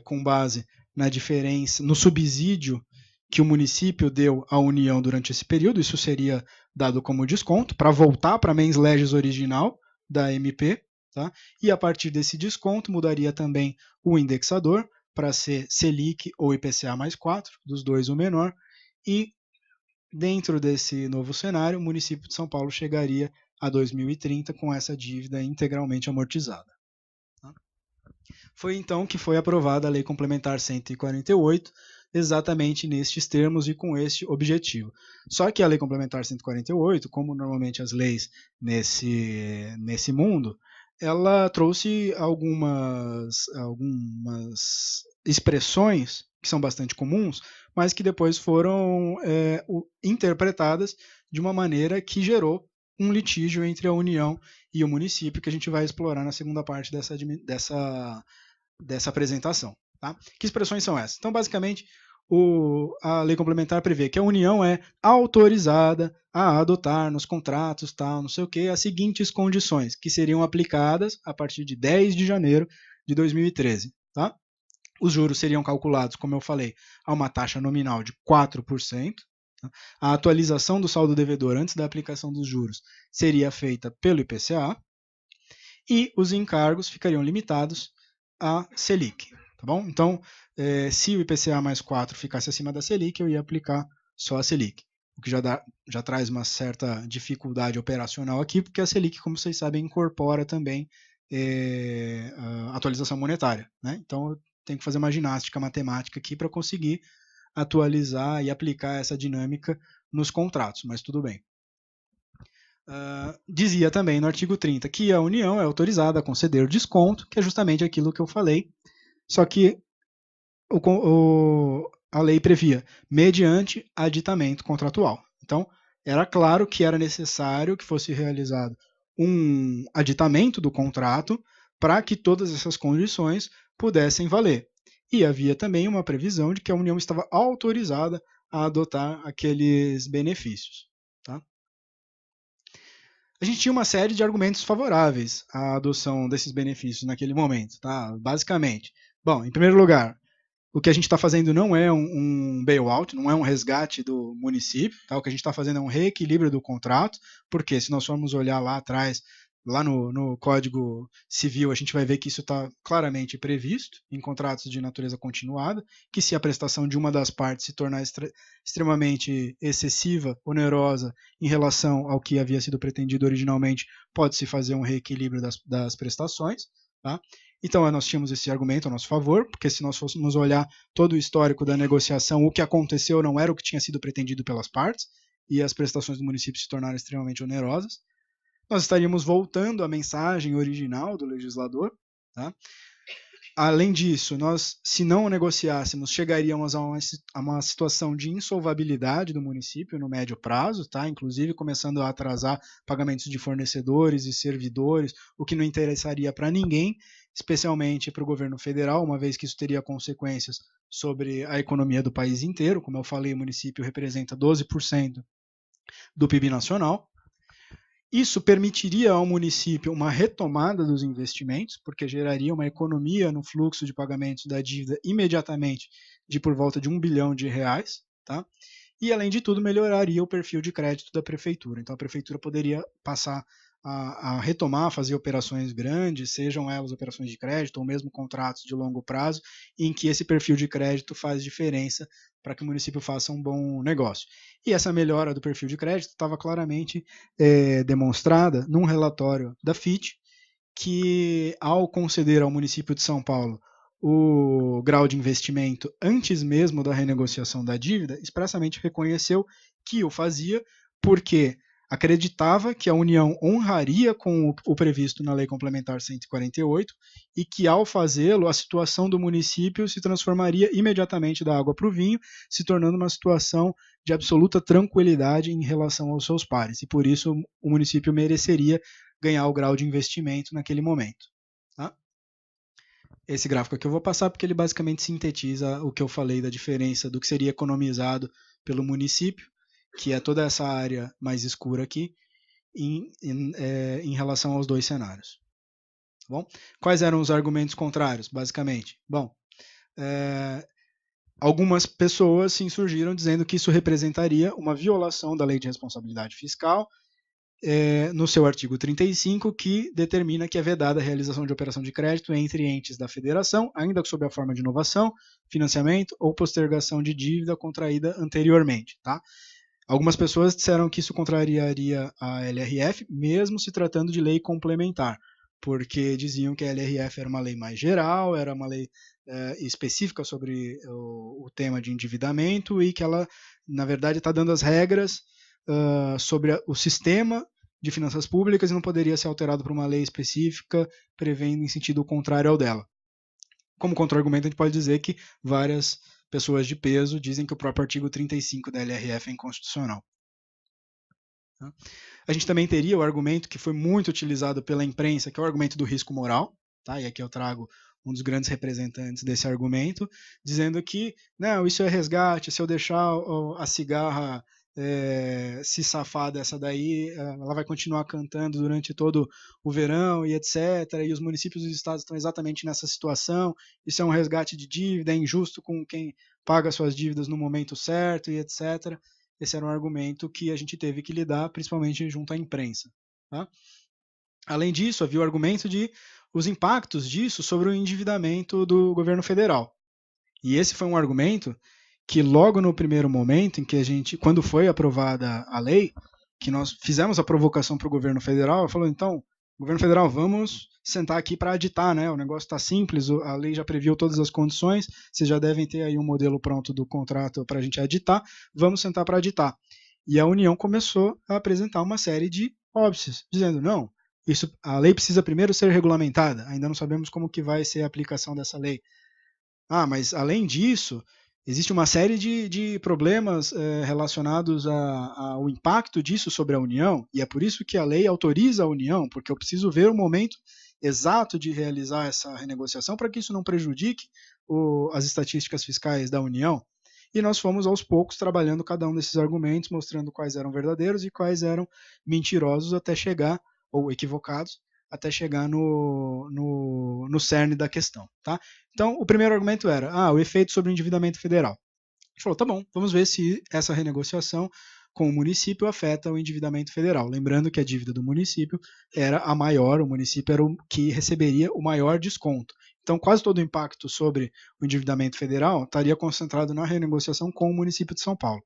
com base na diferença, no subsídio que o município deu à União durante esse período. Isso seria dado como desconto para voltar para a mens legis original da MP. Tá? E a partir desse desconto mudaria também o indexador para ser Selic ou IPCA mais 4, dos dois o menor, e dentro desse novo cenário, o município de São Paulo chegaria a 2030 com essa dívida integralmente amortizada. Foi então que foi aprovada a Lei Complementar 148, exatamente nestes termos e com este objetivo. Só que a Lei Complementar 148, como normalmente as leis nesse mundo, ela trouxe algumas expressões que são bastante comuns, mas que depois foram interpretadas de uma maneira que gerou um litígio entre a União e o município, que a gente vai explorar na segunda parte dessa apresentação. Tá? Que expressões são essas? Então, basicamente, a lei complementar prevê que a União é autorizada a adotar nos contratos, tal, não sei o que, as seguintes condições, que seriam aplicadas a partir de 10 de janeiro de 2013. Tá? Os juros seriam calculados, como eu falei, a uma taxa nominal de 4%. Tá? A atualização do saldo devedor antes da aplicação dos juros seria feita pelo IPCA. E os encargos ficariam limitados a Selic. Tá bom? Então, se o IPCA mais 4 ficasse acima da Selic, eu ia aplicar só a Selic. O que já traz uma certa dificuldade operacional aqui, porque a Selic, como vocês sabem, incorpora também a atualização monetária. Né? Então, eu tenho que fazer uma ginástica matemática aqui para conseguir atualizar e aplicar essa dinâmica nos contratos, mas tudo bem. Dizia também no artigo 30 que a União é autorizada a conceder desconto, que é justamente aquilo que eu falei, só que a lei previa mediante aditamento contratual. Então, era claro que era necessário que fosse realizado um aditamento do contrato para que todas essas condições pudessem valer. E havia também uma previsão de que a União estava autorizada a adotar aqueles benefícios. Tá? A gente tinha uma série de argumentos favoráveis à adoção desses benefícios naquele momento, tá? Basicamente. Bom, em primeiro lugar, o que a gente está fazendo não é um bailout, não é um resgate do município, tá? O que a gente está fazendo é um reequilíbrio do contrato, porque se nós formos olhar lá atrás, lá no Código Civil, a gente vai ver que isso está claramente previsto em contratos de natureza continuada, que se a prestação de uma das partes se tornar extremamente excessiva, onerosa, em relação ao que havia sido pretendido originalmente, pode-se fazer um reequilíbrio das prestações. Tá? Então, nós tínhamos esse argumento a nosso favor, porque se nós fôssemos olhar todo o histórico da negociação, o que aconteceu não era o que tinha sido pretendido pelas partes, e as prestações do município se tornaram extremamente onerosas. Nós estaríamos voltando à mensagem original do legislador. Tá? Além disso, nós, se não negociássemos, chegaríamos a uma situação de insolvabilidade do município no médio prazo, tá? Inclusive começando a atrasar pagamentos de fornecedores e servidores, o que não interessaria para ninguém, especialmente para o governo federal, uma vez que isso teria consequências sobre a economia do país inteiro. Como eu falei, o município representa 12% do PIB nacional. Isso permitiria ao município uma retomada dos investimentos, porque geraria uma economia no fluxo de pagamentos da dívida imediatamente de por volta de R$1 bilhão. Tá? E, além de tudo, melhoraria o perfil de crédito da prefeitura. Então, a prefeitura poderia passar a retomar, a fazer operações grandes, sejam elas operações de crédito ou mesmo contratos de longo prazo, em que esse perfil de crédito faz diferença para que o município faça um bom negócio. E essa melhora do perfil de crédito estava claramente demonstrada num relatório da FIT, que, ao conceder ao município de São Paulo o grau de investimento antes mesmo da renegociação da dívida, expressamente reconheceu que o fazia porque acreditava que a União honraria com o previsto na Lei Complementar 148 e que, ao fazê-lo, a situação do município se transformaria imediatamente da água para o vinho, se tornando uma situação de absoluta tranquilidade em relação aos seus pares. E, por isso, o município mereceria ganhar o grau de investimento naquele momento. Tá? Esse gráfico aqui eu vou passar porque ele basicamente sintetiza o que eu falei da diferença do que seria economizado pelo município que é toda essa área mais escura aqui, em relação aos dois cenários. Tá bom? Quais eram os argumentos contrários, basicamente? Bom, algumas pessoas se insurgiram dizendo que isso representaria uma violação da Lei de Responsabilidade Fiscal, no seu artigo 35, que determina que é vedada a realização de operação de crédito entre entes da federação, ainda sob a forma de inovação, financiamento ou postergação de dívida contraída anteriormente. Tá? Algumas pessoas disseram que isso contrariaria a LRF, mesmo se tratando de lei complementar, porque diziam que a LRF era uma lei mais geral, era uma lei específica sobre o tema de endividamento e que ela, na verdade, está dando as regras sobre o sistema de finanças públicas e não poderia ser alterado por uma lei específica prevendo em sentido contrário ao dela. Como contra-argumento, a gente pode dizer que várias pessoas de peso dizem que o próprio artigo 35 da LRF é inconstitucional. A gente também teria o argumento que foi muito utilizado pela imprensa, que é o argumento do risco moral, tá? E aqui eu trago um dos grandes representantes desse argumento, dizendo que não, isso é resgate, se eu deixar a cigarra se safar dessa daí, ela vai continuar cantando durante todo o verão e etc. E os municípios e os estados estão exatamente nessa situação. Isso é um resgate de dívida, é injusto com quem paga suas dívidas no momento certo e etc. Esse era um argumento que a gente teve que lidar, principalmente junto à imprensa. Tá? Além disso, havia o argumento de os impactos disso sobre o endividamento do governo federal. E esse foi um argumento que logo no primeiro momento em que a gente, quando foi aprovada a lei, que nós fizemos a provocação para o governo federal, falou, então, governo federal, vamos sentar aqui para aditar, né? O negócio está simples, a lei já previu todas as condições, vocês já devem ter aí um modelo pronto do contrato para a gente aditar, vamos sentar para aditar. E a União começou a apresentar uma série de óbices, dizendo, não, a lei precisa primeiro ser regulamentada, ainda não sabemos como que vai ser a aplicação dessa lei. Mas além disso, existe uma série de problemas relacionados ao impacto disso sobre a União, e é por isso que a lei autoriza a União, porque eu preciso ver o momento exato de realizar essa renegociação para que isso não prejudique as estatísticas fiscais da União. E nós fomos aos poucos trabalhando cada um desses argumentos, mostrando quais eram verdadeiros e quais eram mentirosos até chegar, ou equivocados, até chegar no cerne da questão. Tá? Então, o primeiro argumento era o efeito sobre o endividamento federal. A gente falou, tá bom, vamos ver se essa renegociação com o município afeta o endividamento federal. Lembrando que a dívida do município era a maior, o município era o que receberia o maior desconto. Então, quase todo o impacto sobre o endividamento federal estaria concentrado na renegociação com o município de São Paulo.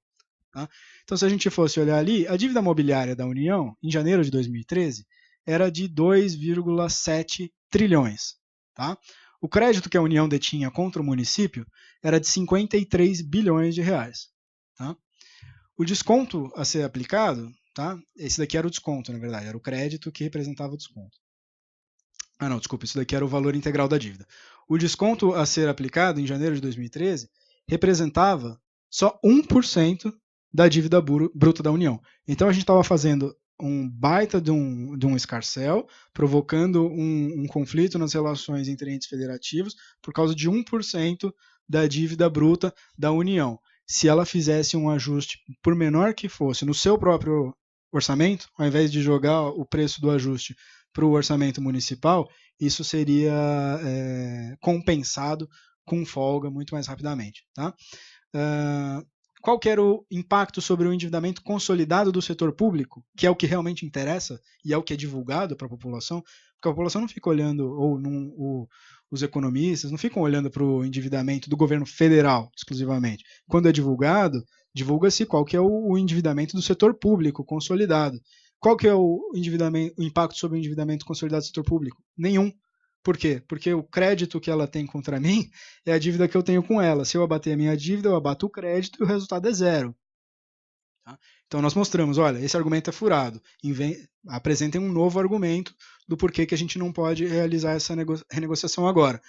Tá? Então, se a gente fosse olhar ali, a dívida mobiliária da União, em janeiro de 2013, era de 2,7 trilhões. Tá? O crédito que a União detinha contra o município era de 53 bilhões de reais. Tá? O desconto a ser aplicado, tá? Esse daqui era o desconto, na verdade, era o crédito que representava o desconto. Não, desculpa, isso daqui era o valor integral da dívida. O desconto a ser aplicado em janeiro de 2013 representava só 1% da dívida bruta da União. Então a gente estava fazendo um baita de um escarcéu, provocando um conflito nas relações entre entes federativos por causa de 1% da dívida bruta da União. Se ela fizesse um ajuste, por menor que fosse, no seu próprio orçamento, ao invés de jogar o preço do ajuste para o orçamento municipal, isso seria compensado com folga muito mais rapidamente. Tá? Qual que era o impacto sobre o endividamento consolidado do setor público, que é o que realmente interessa e é o que é divulgado para a população? Porque a população não fica olhando, os economistas não ficam olhando para o endividamento do governo federal exclusivamente. Quando é divulgado, divulga-se qual que é o endividamento do setor público consolidado. Qual que é o impacto sobre o endividamento consolidado do setor público? Nenhum. Por quê? Porque o crédito que ela tem contra mim é a dívida que eu tenho com ela. Se eu abater a minha dívida, eu abato o crédito e o resultado é zero. Tá? Então nós mostramos, olha, esse argumento é furado. Apresentem um novo argumento do porquê que a gente não pode realizar essa renegociação agora.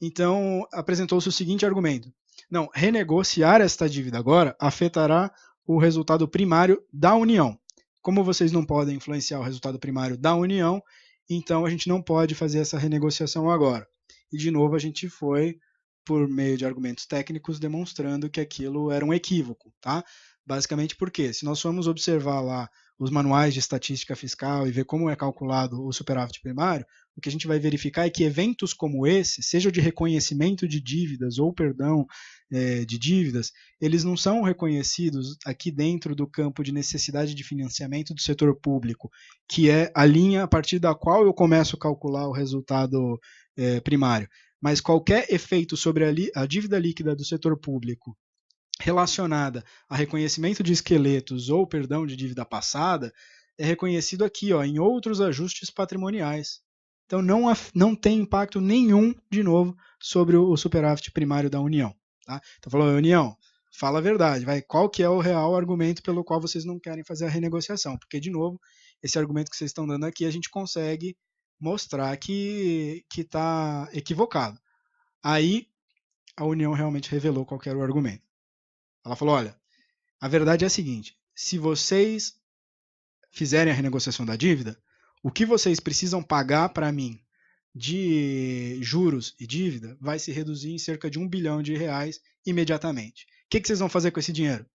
Então apresentou-se o seguinte argumento. Não, renegociar esta dívida agora afetará o resultado primário da União. Como vocês não podem influenciar o resultado primário da União, então a gente não pode fazer essa renegociação agora. E de novo a gente foi, por meio de argumentos técnicos, demonstrando que aquilo era um equívoco. Tá? Basicamente porque, se nós formos observar lá os manuais de estatística fiscal e ver como é calculado o superávit primário, o que a gente vai verificar é que eventos como esse, seja de reconhecimento de dívidas ou perdão de dívidas, eles não são reconhecidos aqui dentro do campo de necessidade de financiamento do setor público, que é a linha a partir da qual eu começo a calcular o resultado primário. Mas qualquer efeito sobre a dívida líquida do setor público relacionada a reconhecimento de esqueletos ou perdão de dívida passada é reconhecido aqui, ó, em outros ajustes patrimoniais. Então não tem impacto nenhum, de novo, sobre o superávit primário da União. Tá? Então falou, União, fala a verdade, qual que é o real argumento pelo qual vocês não querem fazer a renegociação? Porque, de novo, esse argumento que vocês estão dando aqui, a gente consegue mostrar que está equivocado. Aí a União realmente revelou qual que era o argumento. Ela falou, olha, a verdade é a seguinte, se vocês fizerem a renegociação da dívida, o que vocês precisam pagar para mim de juros e dívida vai se reduzir em cerca de R$1 bilhão imediatamente. O que vocês vão fazer com esse dinheiro?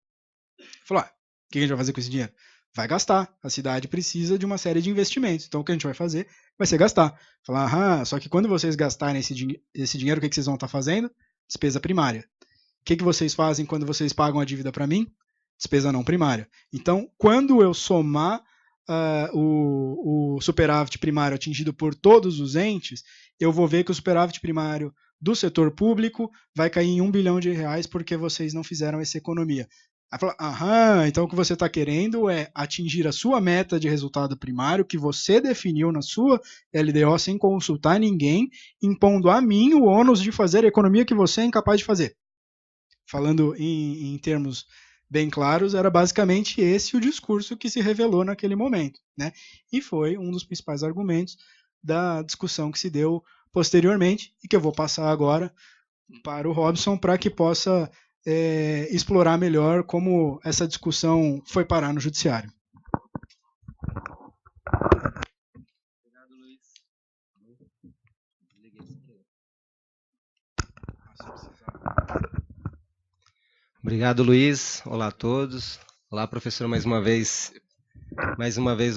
Falou, o que a gente vai fazer com esse dinheiro? Vai gastar. A cidade precisa de uma série de investimentos. Então o que a gente vai fazer vai ser gastar. Falar, só que quando vocês gastarem esse dinheiro, o que vocês vão estar fazendo? Despesa primária. O que vocês fazem quando vocês pagam a dívida para mim? Despesa não primária. Então, quando eu somar o superávit primário atingido por todos os entes, eu vou ver que o superávit primário do setor público vai cair em R$1 bilhão porque vocês não fizeram essa economia. Aí fala, então o que você está querendo é atingir a sua meta de resultado primário que você definiu na sua LDO sem consultar ninguém, impondo a mim o ônus de fazer a economia que você é incapaz de fazer. Falando em termos bem claros, era basicamente esse o discurso que se revelou naquele momento, né? E foi um dos principais argumentos da discussão que se deu posteriormente e que eu vou passar agora para o Robson para que possa explorar melhor como essa discussão foi parar no judiciário. Obrigado, Luiz. Obrigado, Luiz. Olá a todos. Olá, professor, mais uma vez,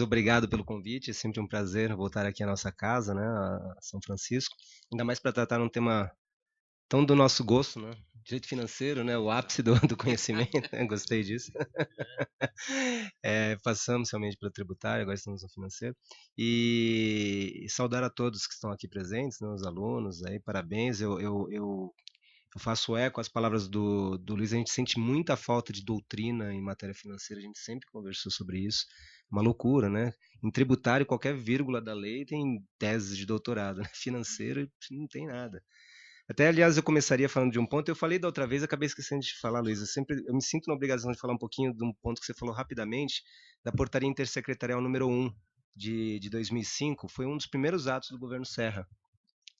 obrigado pelo convite. É sempre um prazer voltar aqui à nossa casa, né, a São Francisco. Ainda mais para tratar um tema tão do nosso gosto, né? Direito financeiro, né? O ápice do conhecimento, né? Gostei disso. Passamos realmente pelo tributário, agora estamos no financeiro. E saudar a todos que estão aqui presentes, né? Os alunos, aí, parabéns. Eu faço eco às palavras do Luiz, a gente sente muita falta de doutrina em matéria financeira, a gente sempre conversou sobre isso, uma loucura, né? Em tributário, qualquer vírgula da lei tem tese de doutorado, né? Financeiro não tem nada. Até, aliás, eu começaria falando de um ponto, eu falei da outra vez, acabei esquecendo de falar, Luiz, eu me sinto na obrigação de falar um pouquinho de um ponto que você falou rapidamente, da portaria intersecretarial número 1 de 2005, foi um dos primeiros atos do governo Serra.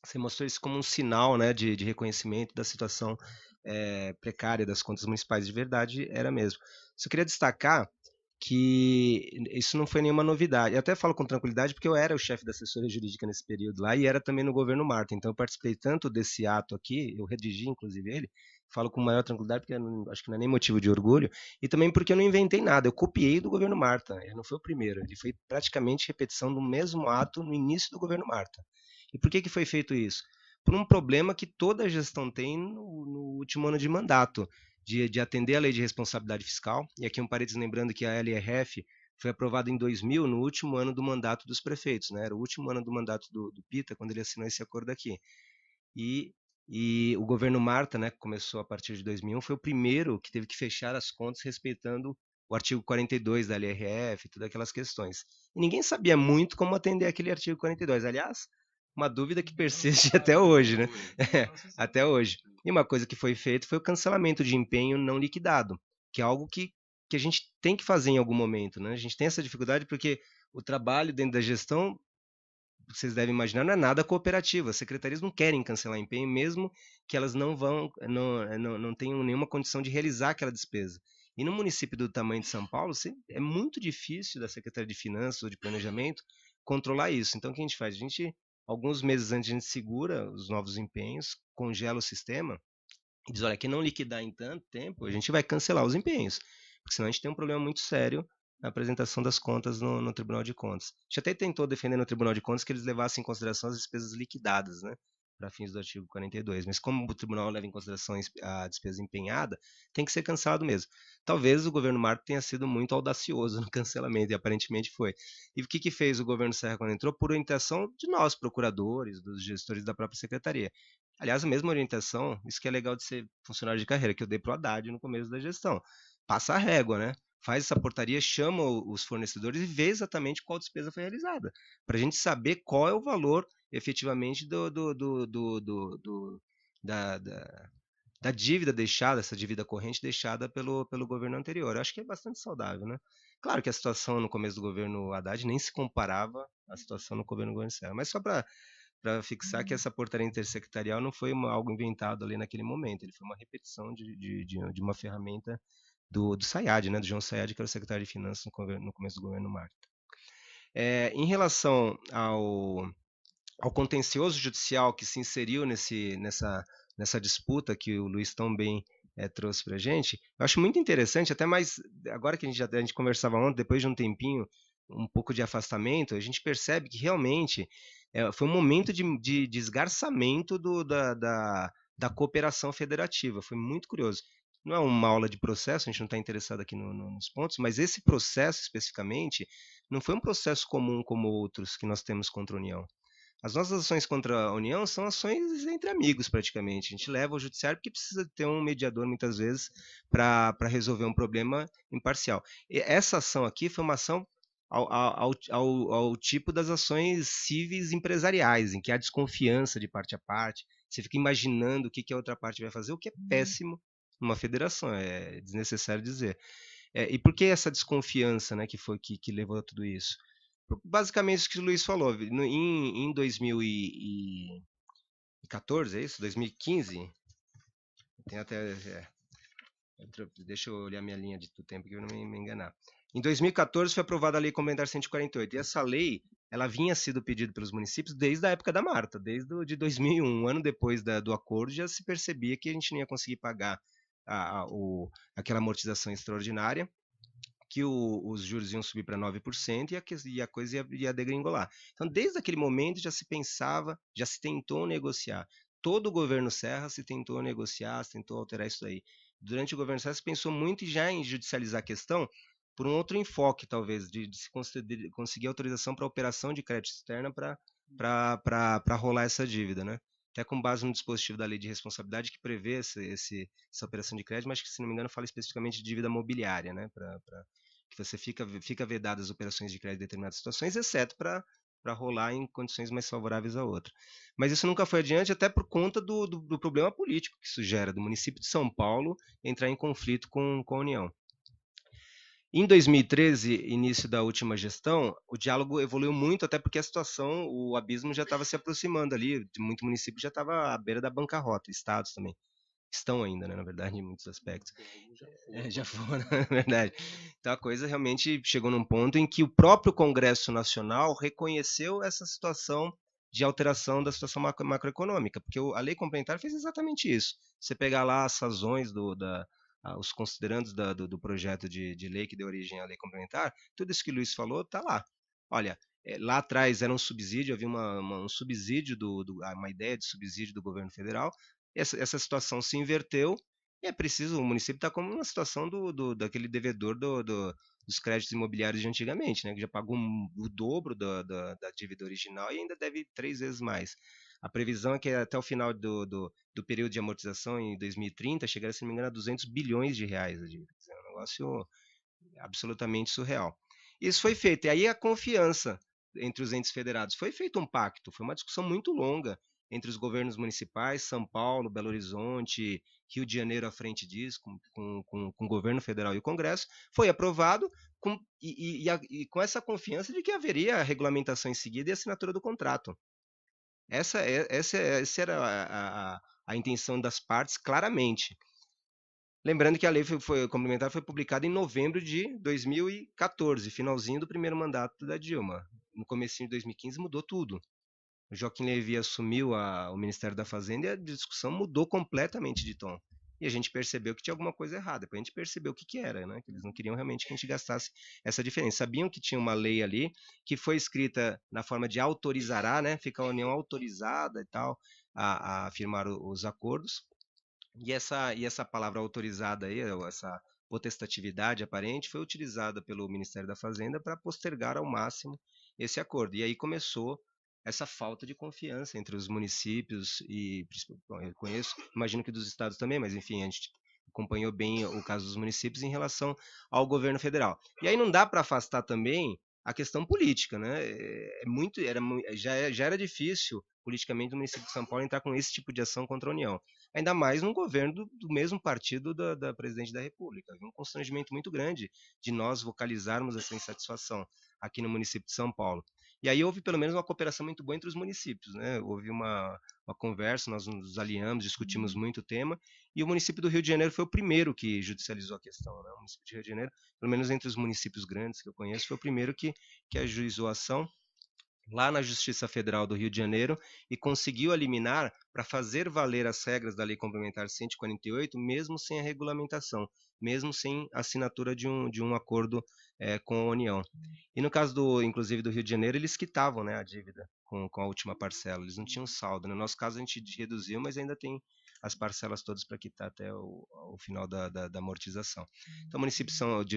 Você mostrou isso como um sinal, né, de reconhecimento da situação precária das contas municipais, de verdade era mesmo. Só queria destacar que isso não foi nenhuma novidade. Eu até falo com tranquilidade porque eu era o chefe da assessoria jurídica nesse período lá e era também no governo Marta. Então eu participei tanto desse ato aqui, eu redigi inclusive ele, falo com maior tranquilidade porque acho que não é nem motivo de orgulho, e também porque eu não inventei nada, eu copiei do governo Marta. Ele não foi o primeiro, ele foi praticamente repetição do mesmo ato no início do governo Marta. E por que foi feito isso? Por um problema que toda a gestão tem no último ano de mandato, de atender a lei de responsabilidade fiscal. E aqui um parênteses lembrando que a LRF foi aprovada em 2000, no último ano do mandato dos prefeitos, né? Era o último ano do mandato do Pita, quando ele assinou esse acordo aqui. E o governo Marta, né, que começou a partir de 2001, foi o primeiro que teve que fechar as contas respeitando o artigo 42 da LRF, todas aquelas questões. E ninguém sabia muito como atender aquele artigo 42. Aliás, uma dúvida que persiste até hoje, né? Até hoje. E uma coisa que foi feita foi o cancelamento de empenho não liquidado, que é algo que a gente tem que fazer em algum momento, né? A gente tem essa dificuldade porque o trabalho dentro da gestão, vocês devem imaginar, não é nada cooperativo. As secretarias não querem cancelar empenho, mesmo que elas não tenham nenhuma condição de realizar aquela despesa. E no município do tamanho de São Paulo, é muito difícil da Secretaria de Finanças ou de Planejamento controlar isso. Então, o que a gente faz? Alguns meses antes, a gente segura os novos empenhos, congela o sistema e diz, olha, que não liquidar em tanto tempo, a gente vai cancelar os empenhos. porque senão a gente tem um problema muito sério na apresentação das contas no Tribunal de Contas. A gente até tentou defender no Tribunal de Contas que eles levassem em consideração as despesas liquidadas, né, para fins do artigo 42, mas como o tribunal leva em consideração a despesa empenhada, tem que ser cancelado mesmo. Talvez o governo Marco tenha sido muito audacioso no cancelamento, e aparentemente foi. E o que fez o governo Serra quando entrou? Por orientação de nós, procuradores, dos gestores da própria secretaria. Aliás, a mesma orientação, isso que é legal de ser funcionário de carreira, que eu dei para o Haddad no começo da gestão. Passa a régua, né? Faz essa portaria, chama os fornecedores e vê exatamente qual despesa foi realizada, para a gente saber qual é o valor efetivamente da dívida deixada, essa dívida corrente deixada pelo governo anterior. Eu acho que é bastante saudável, né? Claro que a situação no começo do governo Haddad nem se comparava à situação no governo Serra, mas só para fixar que essa portaria intersecretarial não foi algo inventado ali naquele momento, ele foi uma repetição de uma ferramenta do Sayad, né, do João Sayad, que era o secretário de Finanças no começo do governo Marta. Em relação ao contencioso judicial que se inseriu nessa disputa que o Luiz tão bem trouxe para a gente, eu acho muito interessante, até mais agora que a gente conversava ontem, depois de um tempinho, um pouco de afastamento, a gente percebe que realmente foi um momento de esgarçamento da cooperação federativa, foi muito curioso. Não é uma aula de processo, a gente não está interessado aqui nos pontos, mas esse processo especificamente não foi um processo comum como outros que nós temos contra a União. As nossas ações contra a União são ações entre amigos, praticamente. A gente leva ao judiciário porque precisa ter um mediador, muitas vezes, para resolver um problema imparcial. E essa ação aqui foi uma ação ao tipo das ações cíveis empresariais, em que há desconfiança de parte a parte. Você fica imaginando o que a outra parte vai fazer, o que é péssimo numa federação, é desnecessário dizer. E por que essa desconfiança, né, que levou a tudo isso? Basicamente isso que o Luiz falou, em 2014, é isso? 2015? Tem até... deixa eu olhar minha linha do tempo que eu não me enganar. Em 2014 foi aprovada a Lei Complementar 148, e essa lei, ela vinha sido pedida pelos municípios desde a época da Marta, desde de 2001, um ano depois do acordo, já se percebia que a gente não ia conseguir pagar aquela amortização extraordinária, que os juros iam subir para 9% e a coisa ia degringolar. Então, desde aquele momento já se pensava, já se tentou negociar. Todo o governo Serra se tentou negociar, se tentou alterar isso aí. Durante o governo Serra se pensou muito já em judicializar a questão por um outro enfoque, talvez, de se conseguir autorização para operação de crédito externa para rolar essa dívida, né? Até com base no dispositivo da Lei de Responsabilidade que prevê essa operação de crédito, mas que, se não me engano, fala especificamente de dívida mobiliária, né? Que você fica vedado as operações de crédito em determinadas situações, exceto para rolar em condições mais favoráveis a outra. Mas isso nunca foi adiante, até por conta do problema político que isso gera, do município de São Paulo entrar em conflito com a União. Em 2013, início da última gestão, o diálogo evoluiu muito, até porque a situação, o abismo já estava se aproximando ali, muito município já estava à beira da bancarrota, estados também. Estão ainda, né, na verdade, em muitos aspectos. Já foram, na verdade. Então a coisa realmente chegou num ponto em que o próprio Congresso Nacional reconheceu essa situação de alteração da situação macroeconômica, porque a lei complementar fez exatamente isso. Você pegar lá as razões os considerandos do projeto de lei que deu origem à lei complementar, tudo isso que o Luiz falou está lá. Olha, lá atrás era um subsídio, havia um subsídio, uma ideia de subsídio do governo federal. Essa situação se inverteu e é preciso, o município está como uma situação daquele devedor dos créditos imobiliários de antigamente, né, que já pagou o dobro da dívida original e ainda deve 3 vezes mais. A previsão é que até o final do período de amortização, em 2030, chegará, se não me engano, a 200 bilhões de reais a dívida. É um negócio absolutamente surreal. Isso foi feito, e aí a confiança entre os entes federados. Foi feito um pacto, foi uma discussão muito longa entre os governos municipais, São Paulo, Belo Horizonte, Rio de Janeiro à frente disso, com o governo federal e o Congresso. Foi aprovado e com essa confiança de que haveria a regulamentação em seguida e a assinatura do contrato. Essa era a intenção das partes, claramente. Lembrando que a lei complementar foi publicada em novembro de 2014, finalzinho do primeiro mandato da Dilma. No comecinho de 2015 mudou tudo. O Joaquim Levy assumiu o Ministério da Fazenda e a discussão mudou completamente de tom. e a gente percebeu que tinha alguma coisa errada. Depois a gente percebeu o que era, né? Que eles não queriam realmente que a gente gastasse essa diferença. Sabiam que tinha uma lei ali que foi escrita na forma de autorizará, né? Fica a União autorizada e tal a firmar os acordos. E essa palavra autorizada aí, essa potestatividade aparente, foi utilizada pelo Ministério da Fazenda para postergar ao máximo esse acordo. E aí começou essa falta de confiança entre os municípios e, bom, eu conheço, imagino que dos estados também, mas enfim, a gente acompanhou bem o caso dos municípios em relação ao governo federal. E aí não dá para afastar também a questão política, né? Já era difícil politicamente o município de São Paulo entrar com esse tipo de ação contra a União, ainda mais num governo do mesmo partido da presidente da República. Havia um constrangimento muito grande de nós vocalizarmos essa insatisfação aqui no município de São Paulo. E aí houve pelo menos uma cooperação muito boa entre os municípios, né? Houve uma conversa, nós nos alinhamos, discutimos muito o tema, e o município do Rio de Janeiro foi o primeiro que judicializou a questão, né? O município de Rio de Janeiro, pelo menos entre os municípios grandes que eu conheço, foi o primeiro que ajuizou a ação lá na Justiça Federal do Rio de Janeiro e conseguiu eliminar para fazer valer as regras da Lei Complementar 148, mesmo sem a regulamentação, mesmo sem a assinatura de um acordo com a União. E no caso, inclusive, do Rio de Janeiro, eles quitavam, né, a dívida com a última parcela, eles não tinham saldo. No nosso caso, a gente reduziu, mas ainda tem as parcelas todas para quitar até o final da amortização. Então, o município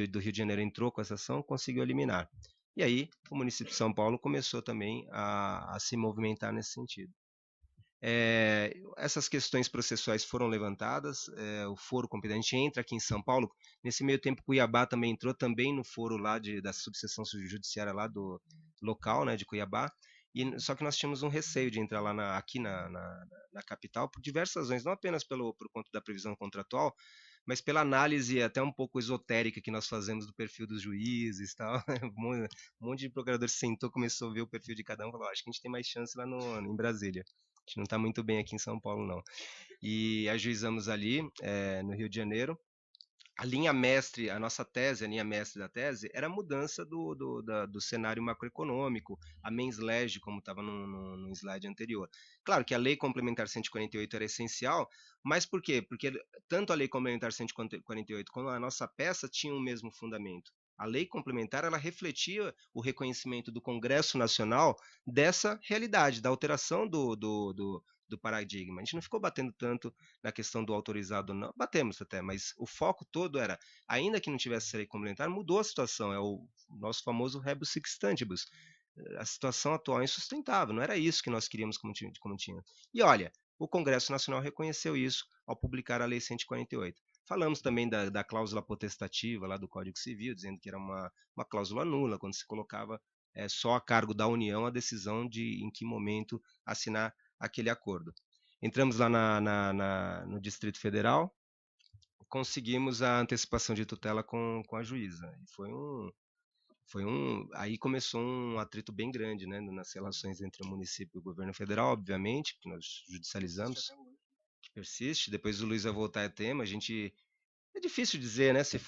do Rio de Janeiro entrou com essa ação, conseguiu eliminar. E aí, o município de São Paulo começou também a se movimentar nesse sentido. Essas questões processuais foram levantadas, o foro competente entra aqui em São Paulo. Nesse meio tempo, Cuiabá também entrou também no foro lá da subseção judiciária lá do local, né, de Cuiabá. Só que nós tínhamos um receio de entrar lá aqui na capital por diversas razões, não apenas por conta da previsão contratual, mas pela análise até um pouco esotérica que nós fazemos do perfil dos juízes, tal. Um monte de procurador sentou, começou a ver o perfil de cada um, falou: acho que a gente tem mais chance lá em Brasília. A gente não está muito bem aqui em São Paulo, não. E ajuizamos ali, no Rio de Janeiro. A linha mestre, a nossa tese, a linha mestre da tese, era a mudança do cenário macroeconômico, a mens legis, como estava no slide anterior. Claro que a Lei Complementar 148 era essencial, mas por quê? Porque tanto a Lei Complementar 148 como a nossa peça tinham o mesmo fundamento. A lei complementar ela refletia o reconhecimento do Congresso Nacional dessa realidade, da alteração do paradigma. A gente não ficou batendo tanto na questão do autorizado, não. Batemos até, mas o foco todo era, ainda que não tivesse lei complementar, mudou a situação, é o nosso famoso rebus sic stantibus. A situação atual é insustentável, não era isso que nós queríamos como tinha. E olha, o Congresso Nacional reconheceu isso ao publicar a Lei 148. Falamos também da cláusula potestativa lá do Código Civil, dizendo que era uma cláusula nula, quando se colocava só a cargo da União a decisão de em que momento assinar aquele acordo. Entramos lá no Distrito Federal, conseguimos a antecipação de tutela com a juíza. Aí começou um atrito bem grande, né, nas relações entre o município e o governo federal, obviamente, que nós judicializamos, que persiste. Depois o Luiz vai voltar a tema, é difícil dizer, né, se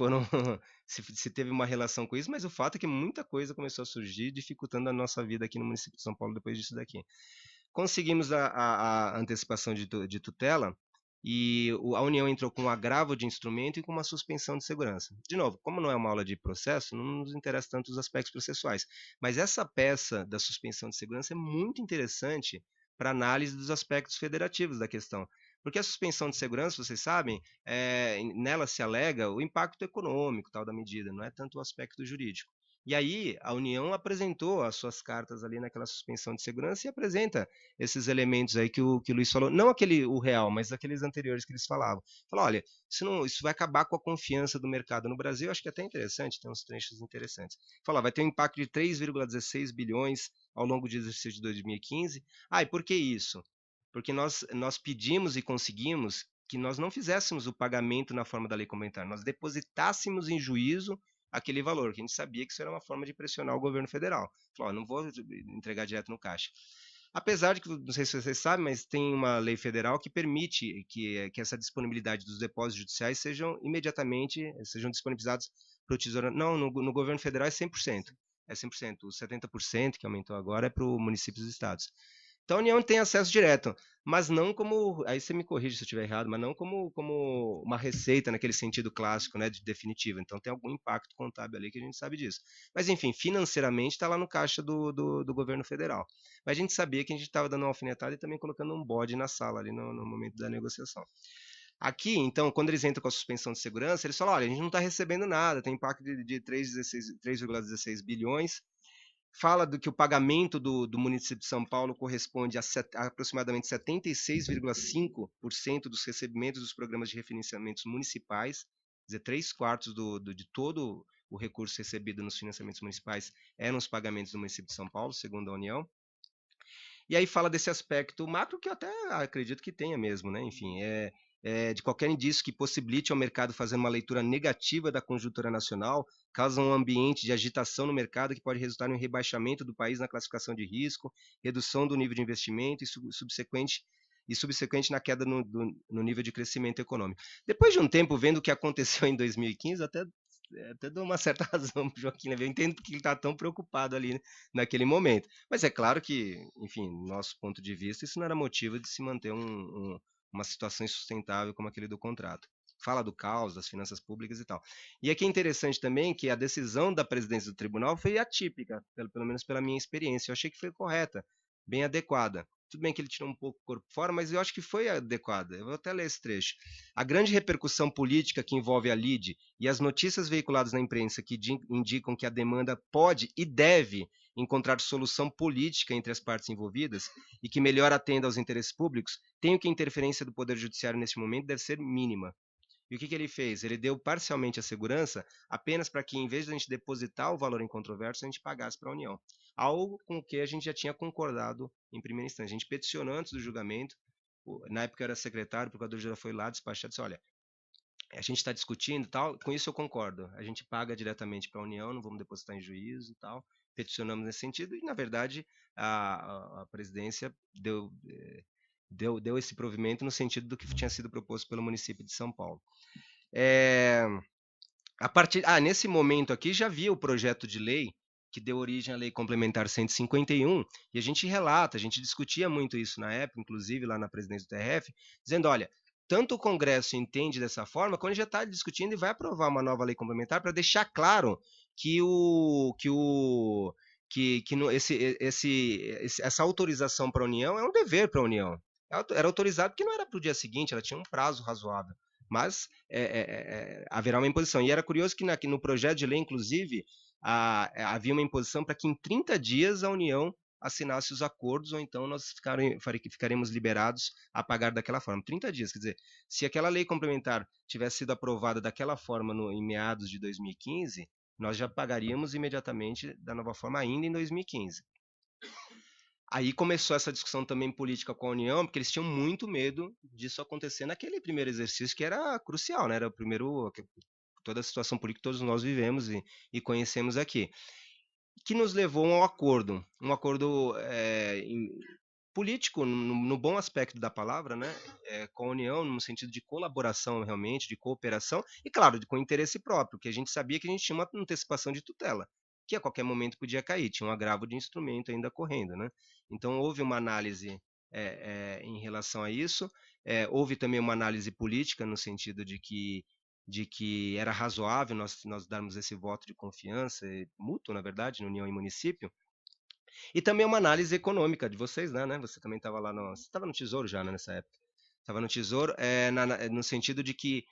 se teve uma relação com isso, mas o fato é que muita coisa começou a surgir, dificultando a nossa vida aqui no município de São Paulo depois disso daqui. Conseguimos a antecipação de tutela e a União entrou com um agravo de instrumento e com uma suspensão de segurança. De novo, como não é uma aula de processo, não nos interessa tanto os aspectos processuais, mas essa peça da suspensão de segurança é muito interessante para análise dos aspectos federativos da questão. Porque a suspensão de segurança, vocês sabem, nela se alega o impacto econômico tal da medida, não é tanto o aspecto jurídico. E aí a União apresentou as suas cartas ali naquela suspensão de segurança e apresenta esses elementos aí que o Luiz falou, não o real, mas aqueles anteriores que eles falavam. Falou, olha, isso vai acabar com a confiança do mercado no Brasil, acho que é até interessante, tem uns trechos interessantes. Falou, vai ter um impacto de 3,16 bilhões ao longo do exercício de 2015. E por que isso? Porque nós pedimos e conseguimos que nós não fizéssemos o pagamento na forma da lei complementar, nós depositássemos em juízo aquele valor, que a gente sabia que isso era uma forma de pressionar o governo federal. Falou, não vou entregar direto no caixa. Apesar de que, não sei se vocês sabem, mas tem uma lei federal que permite que essa disponibilidade dos depósitos judiciais sejam disponibilizados para o Tesouro. Não, no governo federal é 100%. É 100%. Os 70% que aumentou agora é para os municípios e estados. Então a União tem acesso direto, mas não como, aí você me corrige se eu estiver errado, mas não como uma receita naquele sentido clássico, né, de definitivo. Então tem algum impacto contábil ali que a gente sabe disso. Mas enfim, financeiramente está lá no caixa do governo federal. Mas a gente sabia que a gente estava dando uma alfinetada e também colocando um bode na sala ali no momento da negociação. Aqui, então, quando eles entram com a suspensão de segurança, eles falam, olha, a gente não está recebendo nada, tem impacto de 3,16 bilhões, fala do que o pagamento do município de São Paulo corresponde a aproximadamente 76,5% dos recebimentos dos programas de refinanciamentos municipais, quer dizer, 3/4 de todo o recurso recebido nos financiamentos municipais eram os pagamentos do município de São Paulo, segundo a União. E aí fala desse aspecto macro que eu até acredito que tenha mesmo, né? Enfim, de qualquer indício que possibilite ao mercado fazer uma leitura negativa da conjuntura nacional, causa um ambiente de agitação no mercado que pode resultar em um rebaixamento do país na classificação de risco, redução do nível de investimento e subsequente na queda no nível de crescimento econômico. Depois de um tempo, vendo o que aconteceu em 2015, até dou uma certa razão para o Joaquim Levy. Eu entendo porque ele está tão preocupado ali, né, naquele momento. Mas é claro que, enfim, nosso ponto de vista, isso não era motivo de se manter uma situação insustentável como aquele do contrato. Fala do caos, das finanças públicas e tal. E aqui é interessante também que a decisão da presidência do tribunal foi atípica, pelo menos pela minha experiência. Eu achei que foi correta, bem adequada. Tudo bem que ele tirou um pouco o corpo fora, mas eu acho que foi adequada. Eu vou até ler esse trecho. A grande repercussão política que envolve a lide e as notícias veiculadas na imprensa que indicam que a demanda pode e deve encontrar solução política entre as partes envolvidas e que melhor atenda aos interesses públicos, tenho que a interferência do Poder Judiciário neste momento deve ser mínima. E o que ele fez? Ele deu parcialmente a segurança apenas para que, em vez de a gente depositar o valor em controvérsia, a gente pagasse para a União. Algo com o que a gente já tinha concordado em primeira instância. A gente peticionou antes do julgamento, na época eu era secretário, o procurador-geral foi lá despachar e disse, olha, a gente está discutindo e tal, com isso eu concordo. A gente paga diretamente para a União, não vamos depositar em juízo e tal. Peticionamos nesse sentido e, na verdade, a presidência deu esse provimento no sentido do que tinha sido proposto pelo município de São Paulo. Nesse momento aqui já havia o projeto de lei que deu origem à Lei Complementar 151, e a gente relata, a gente discutia muito isso na época, inclusive lá na presidência do TRF, dizendo, olha, tanto o Congresso entende dessa forma, quando já está discutindo e vai aprovar uma nova lei complementar para deixar claro que essa autorização para a União é um dever para a União. Era autorizado porque não era para o dia seguinte, ela tinha um prazo razoável. Mas haverá uma imposição. E era curioso que no projeto de lei, inclusive, havia uma imposição para que em 30 dias a União assinasse os acordos, ou então nós ficaremos liberados a pagar daquela forma. 30 dias, quer dizer, se aquela lei complementar tivesse sido aprovada daquela forma em meados de 2015, nós já pagaríamos imediatamente da nova forma ainda em 2015. Aí começou essa discussão também política com a União, porque eles tinham muito medo disso acontecer naquele primeiro exercício que era crucial, né? Era o primeiro, toda a situação política que todos nós vivemos e conhecemos aqui, que nos levou a um acordo político, no bom aspecto da palavra, né? Com a União, no sentido de colaboração realmente, de cooperação, e claro, com interesse próprio, porque a gente sabia que a gente tinha uma antecipação de tutela, que a qualquer momento podia cair, tinha um agravo de instrumento ainda correndo, né? Então houve uma análise em relação a isso, houve também uma análise política no sentido de que era razoável nós darmos esse voto de confiança mútuo, na verdade, na União e município, e também uma análise econômica de vocês, né? Você também estava lá você estava no Tesouro já, né, nessa época. Estava no Tesouro, no sentido de que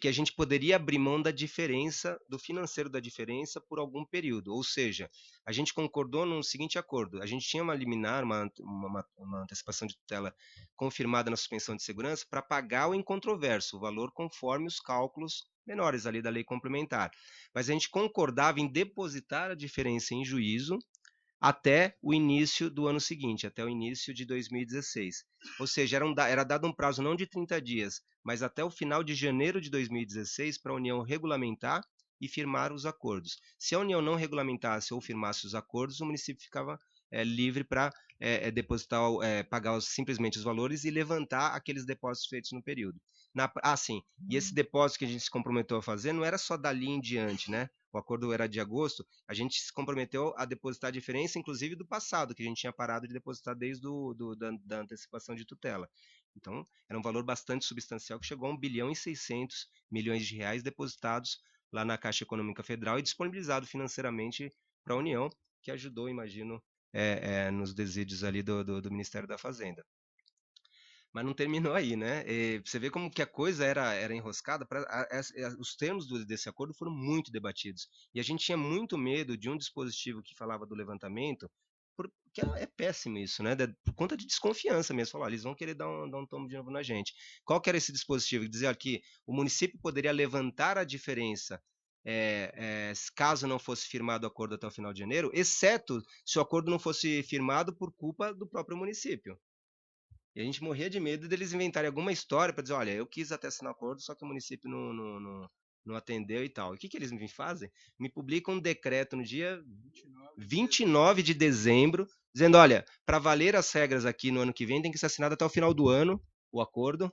a gente poderia abrir mão da diferença, do financeiro da diferença por algum período. Ou seja, a gente concordou no seguinte acordo. A gente tinha uma liminar, uma antecipação de tutela confirmada na suspensão de segurança para pagar o incontroverso, o valor conforme os cálculos menores ali da lei complementar. Mas a gente concordava em depositar a diferença em juízo até o início do ano seguinte, até o início de 2016. Ou seja, era dado um prazo não de 30 dias, mas até o final de janeiro de 2016 para a União regulamentar e firmar os acordos. Se a União não regulamentasse ou firmasse os acordos, o município ficava livre para depositar, pagar simplesmente os valores e levantar aqueles depósitos feitos no período. Sim, e esse depósito que a gente se comprometeu a fazer não era só dali em diante, né? o acordo era de agosto, a gente se comprometeu a depositar a diferença, inclusive do passado, que a gente tinha parado de depositar desde da antecipação de tutela. Então, era um valor bastante substancial, que chegou a 1 bilhão e 600 milhões de reais depositados lá na Caixa Econômica Federal e disponibilizado financeiramente para a União, que ajudou, imagino, nos desídios ali do Ministério da Fazenda. Mas não terminou aí, né? Você vê como que a coisa era enroscada. Os termos desse acordo foram muito debatidos. E a gente tinha muito medo de um dispositivo que falava do levantamento, porque é péssimo isso, né? Por conta de desconfiança mesmo. Falar, eles vão querer dar um tombo de novo na gente. Qual que era esse dispositivo? Dizia que o município poderia levantar a diferença caso não fosse firmado o acordo até o final de janeiro, exceto se o acordo não fosse firmado por culpa do próprio município. E a gente morria de medo deles inventarem alguma história para dizer, olha, eu quis até assinar acordo, só que o município não atendeu e tal. E o que eles me fazem? Me publicam um decreto no dia 29 de dezembro, dizendo, olha, para valer as regras aqui no ano que vem, tem que ser assinado até o final do ano o acordo,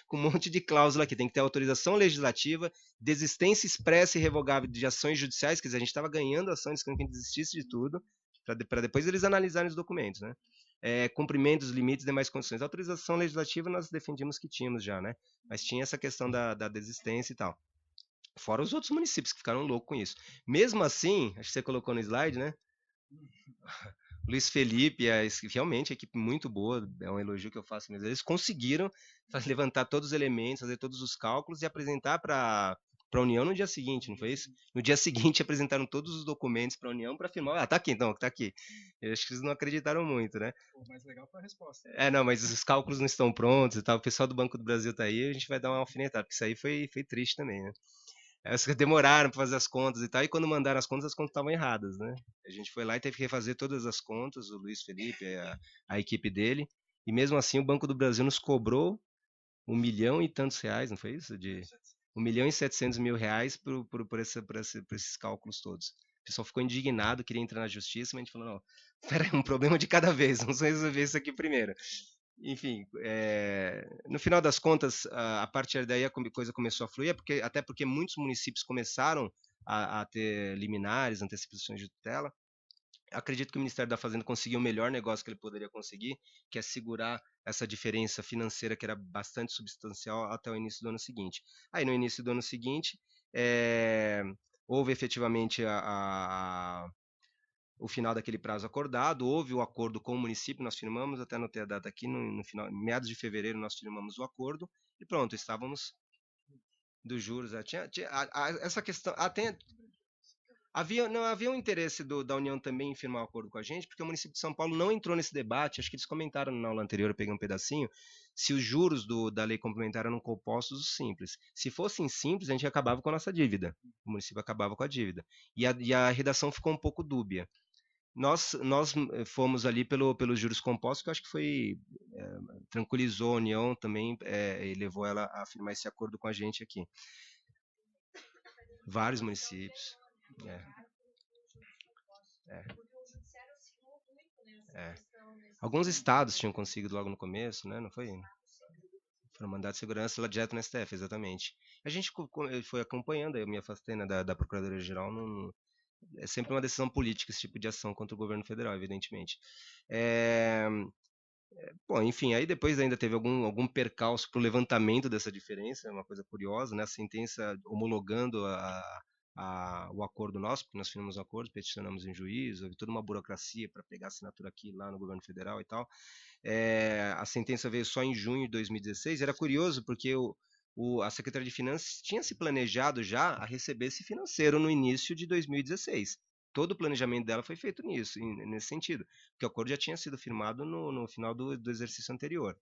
com um monte de cláusula aqui. Tem que ter autorização legislativa, desistência expressa e revogável de ações judiciais, quer dizer, a gente estava ganhando ações querendo que a gente desistisse de tudo, para depois eles analisarem os documentos, né? Cumprimento dos limites e demais condições. A autorização legislativa nós defendíamos que tínhamos já, né? Mas tinha essa questão da desistência e tal. Fora os outros municípios que ficaram loucos com isso. Mesmo assim, acho que você colocou no slide, né? Luiz Felipe, realmente, a equipe muito boa, é um elogio que eu faço mesmo. Eles conseguiram levantar todos os elementos, fazer todos os cálculos e apresentar para a União no dia seguinte, não foi isso? No dia seguinte apresentaram todos os documentos para a União para afirmar, tá aqui então, tá aqui. Eu acho que eles não acreditaram muito, né? O mais legal foi a resposta. Não, mas os cálculos não estão prontos e tal, o pessoal do Banco do Brasil tá aí, a gente vai dar uma alfinetada, porque isso aí foi triste também, né? Demoraram para fazer as contas e tal, e quando mandaram as contas estavam erradas, né? A gente foi lá e teve que refazer todas as contas, o Luiz Felipe, a equipe dele, e mesmo assim o Banco do Brasil nos cobrou 1 milhão e tantos reais, não foi isso? De 1 milhão e 700 mil reais por esses cálculos todos. O pessoal ficou indignado, queria entrar na justiça, mas a gente falou, não, peraí, um problema de cada vez, vamos resolver isso aqui primeiro. Enfim, no final das contas, a partir daí a coisa começou a fluir, até porque muitos municípios começaram a ter liminares, antecipações de tutela. Acredito que o Ministério da Fazenda conseguiu o melhor negócio que ele poderia conseguir, que é segurar essa diferença financeira que era bastante substancial até o início do ano seguinte. Aí no início do ano seguinte, houve efetivamente o final daquele prazo acordado, houve o acordo com o município, nós firmamos, até anotei a data aqui, no final, meados de fevereiro nós firmamos o acordo, e pronto, estávamos dos juros. Essa questão, havia um interesse da União também em firmar um acordo com a gente, porque o município de São Paulo não entrou nesse debate, acho que eles comentaram na aula anterior, eu peguei um pedacinho, se os juros da lei complementar eram compostos ou simples. Se fossem simples, a gente acabava com a nossa dívida, o município acabava com a dívida. E a redação ficou um pouco dúbia. Nós fomos ali pelos juros compostos, que eu acho que tranquilizou a União também e levou ela a firmar esse acordo com a gente aqui. Vários municípios. Alguns estados tinham conseguido logo no começo, né? Não foi? Foram mandados de segurança lá direto no STF, exatamente. A gente foi acompanhando, eu me afastei, né, da Procuradoria-Geral, é sempre uma decisão política esse tipo de ação contra o governo federal, evidentemente. Bom, enfim, aí depois ainda teve algum percalço para o levantamento dessa diferença, é uma coisa curiosa, né? A sentença homologando o acordo nosso, porque nós firmamos um acordo, peticionamos em juízo, houve toda uma burocracia para pegar a assinatura aqui lá no governo federal e tal. A sentença veio só em junho de 2016, era curioso porque a Secretaria de Finanças tinha se planejado já a receber esse financeiro no início de 2016. Todo o planejamento dela foi feito nesse sentido, porque o acordo já tinha sido firmado no final do exercício anterior.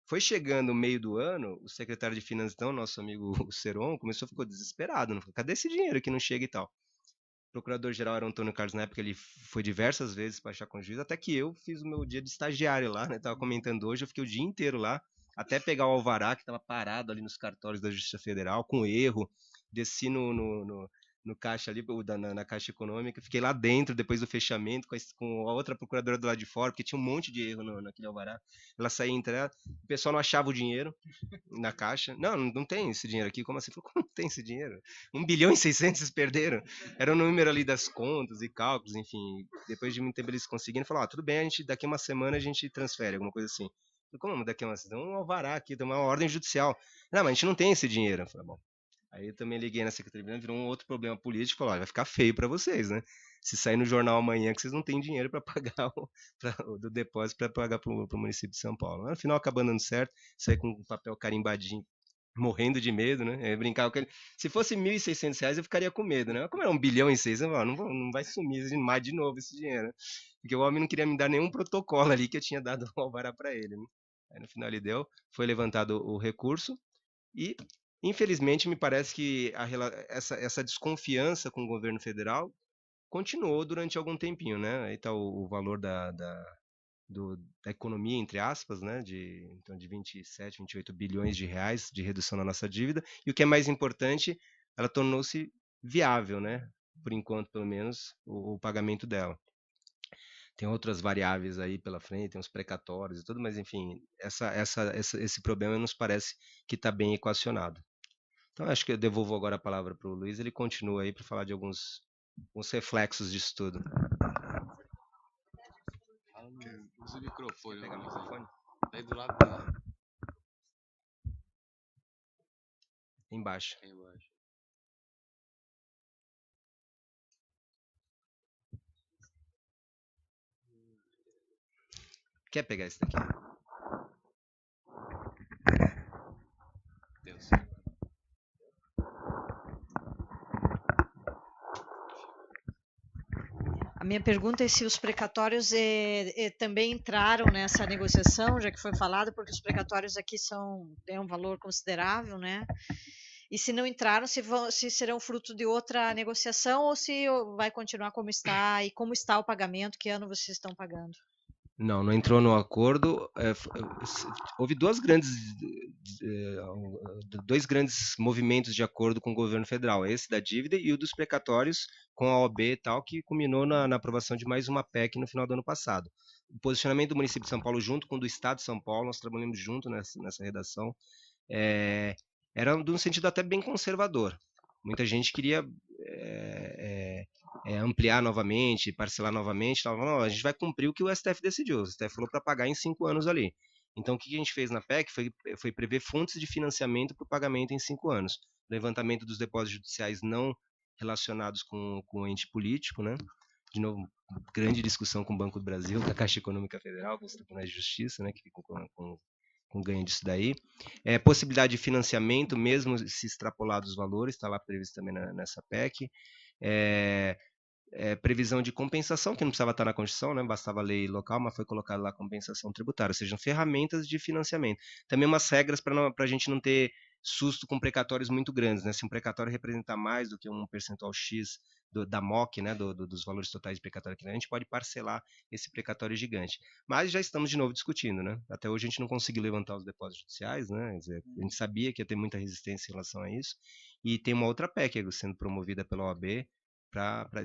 Foi chegando o meio do ano, o secretário de Finanças, então, nosso amigo Seron, ficou desesperado, cadê esse dinheiro que não chega e tal? O procurador-geral era o Antônio Carlos, na época ele foi diversas vezes para achar com o juiz, até que eu fiz o meu dia de estagiário lá, né? Estava comentando hoje, eu fiquei o dia inteiro lá, até pegar o alvará que estava parado ali nos cartórios da Justiça Federal, com erro, desci no caixa ali, na Caixa Econômica. Fiquei lá dentro, depois do fechamento, com a outra procuradora do lado de fora, porque tinha um monte de erro naquele alvará. Ela saía entre ela, o pessoal não achava o dinheiro na caixa. Não tem esse dinheiro aqui. Como assim? Falei, como não tem esse dinheiro? 1 bilhão e 600 vocês perderam? Era o número ali das contas e cálculos, enfim. Depois de muito tempo eles conseguiram, falaram, tudo bem, daqui uma semana a gente transfere, alguma coisa assim. Falei, como daqui uma semana? Tem um alvará aqui, tem uma ordem judicial. Não, mas a gente não tem esse dinheiro. Eu falei, bom. Aí eu também liguei na Secretaria, virou um outro problema político, falou, vai ficar feio para vocês, né? Se sair no jornal amanhã que vocês não têm dinheiro para pagar do depósito para pagar para o município de São Paulo. No final acabou dando certo, saí com um papel carimbadinho, morrendo de medo, né? Eu brincava com ele. Se fosse R$1.600 eu ficaria com medo, né? Como era 1 bilhão e 600, eu falava, não vai sumir mais de novo esse dinheiro, né? Porque o homem não queria me dar nenhum protocolo ali que eu tinha dado o alvará para ele, né? Aí no final ele deu, foi levantado o recurso e infelizmente, me parece que essa desconfiança com o governo federal continuou durante algum tempinho, né? Aí está o valor da economia, entre aspas, né? Então, de 27, 28 bilhões de reais de redução na nossa dívida. E o que é mais importante, ela tornou-se viável, né? Por enquanto, pelo menos, o pagamento dela. Tem outras variáveis aí pela frente, tem os precatórios e tudo, mas enfim, esse problema nos parece que está bem equacionado. Então, acho que eu devolvo agora a palavra para o Luiz, ele continua aí para falar de alguns reflexos disso tudo. Usa o microfone. Pegar o microfone? Tá aí do lado dele. Embaixo. Quer pegar esse daqui? Deus. A minha pergunta é se os precatórios também entraram nessa negociação, já que foi falado, porque os precatórios aqui têm um valor considerável, né? E se não entraram, se serão fruto de outra negociação ou se vai continuar como está e como está o pagamento, que ano vocês estão pagando? Não entrou no acordo. Houve dois grandes movimentos de acordo com o governo federal, esse da dívida e o dos precatórios com a OAB e tal, que culminou na aprovação de mais uma PEC no final do ano passado. O posicionamento do município de São Paulo junto com o do Estado de São Paulo, nós trabalhamos junto nessa redação, era de um sentido até bem conservador. Muita gente queria ampliar novamente, parcelar novamente, não, a gente vai cumprir o que o STF decidiu. O STF falou para pagar em 5 anos ali. Então, o que a gente fez na PEC foi prever fontes de financiamento para o pagamento em 5 anos. Levantamento dos depósitos judiciais não relacionados com o ente político, né? De novo, grande discussão com o Banco do Brasil, com a Caixa Econômica Federal, com os tribunais de justiça, né? Que ficam com ganho disso daí. Possibilidade de financiamento, mesmo se extrapolados os valores, está lá previsto também nessa PEC. Previsão de compensação, que não precisava estar na Constituição, né? Bastava a lei local, mas foi colocada lá a compensação tributária, ou seja, ferramentas de financiamento. Também umas regras para a gente não ter susto com precatórios muito grandes, né? Se um precatório representar mais do que um percentual X da MOC, né? dos valores totais de precatório, a gente pode parcelar esse precatório gigante. Mas já estamos de novo discutindo, né? Até hoje a gente não conseguiu levantar os depósitos judiciais, né? Quer dizer, a gente sabia que ia ter muita resistência em relação a isso. E tem uma outra PEC sendo promovida pela OAB,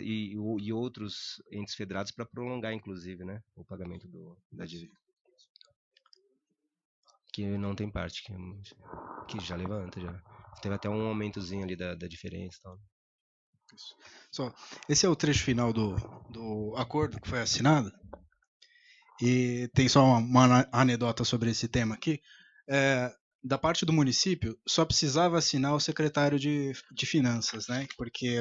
e outros entes federados para prolongar, inclusive, né, o pagamento da dívida. Que não tem parte, que já levanta, já. Teve até um aumentozinho ali da diferença e tal. Esse é o trecho final do acordo que foi assinado. E tem só uma anedota sobre esse tema aqui. Da parte do município, só precisava assinar o secretário de Finanças, né? Porque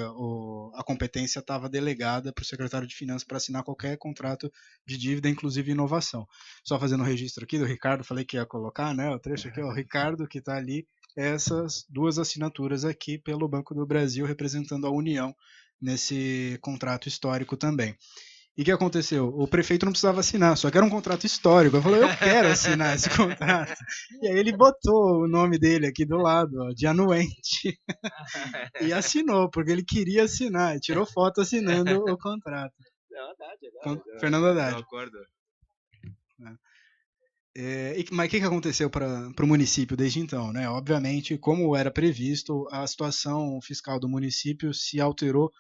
a competência estava delegada para o secretário de Finanças para assinar qualquer contrato de dívida, inclusive inovação. Só fazendo um registro aqui do Ricardo, falei que ia colocar, né? O trecho aqui, o Ricardo, que está ali, essas duas assinaturas aqui pelo Banco do Brasil, representando a União nesse contrato histórico também. E o que aconteceu? O prefeito não precisava assinar, só que era um contrato histórico. Eu falei, eu quero assinar esse contrato. E aí ele botou o nome dele aqui do lado, ó, de anuente. E assinou, porque ele queria assinar. E tirou foto assinando o contrato. Não, Haddad. Fernando Haddad. Não acordo. Mas o que aconteceu para o município desde então, né? Obviamente, como era previsto, a situação fiscal do município se alterou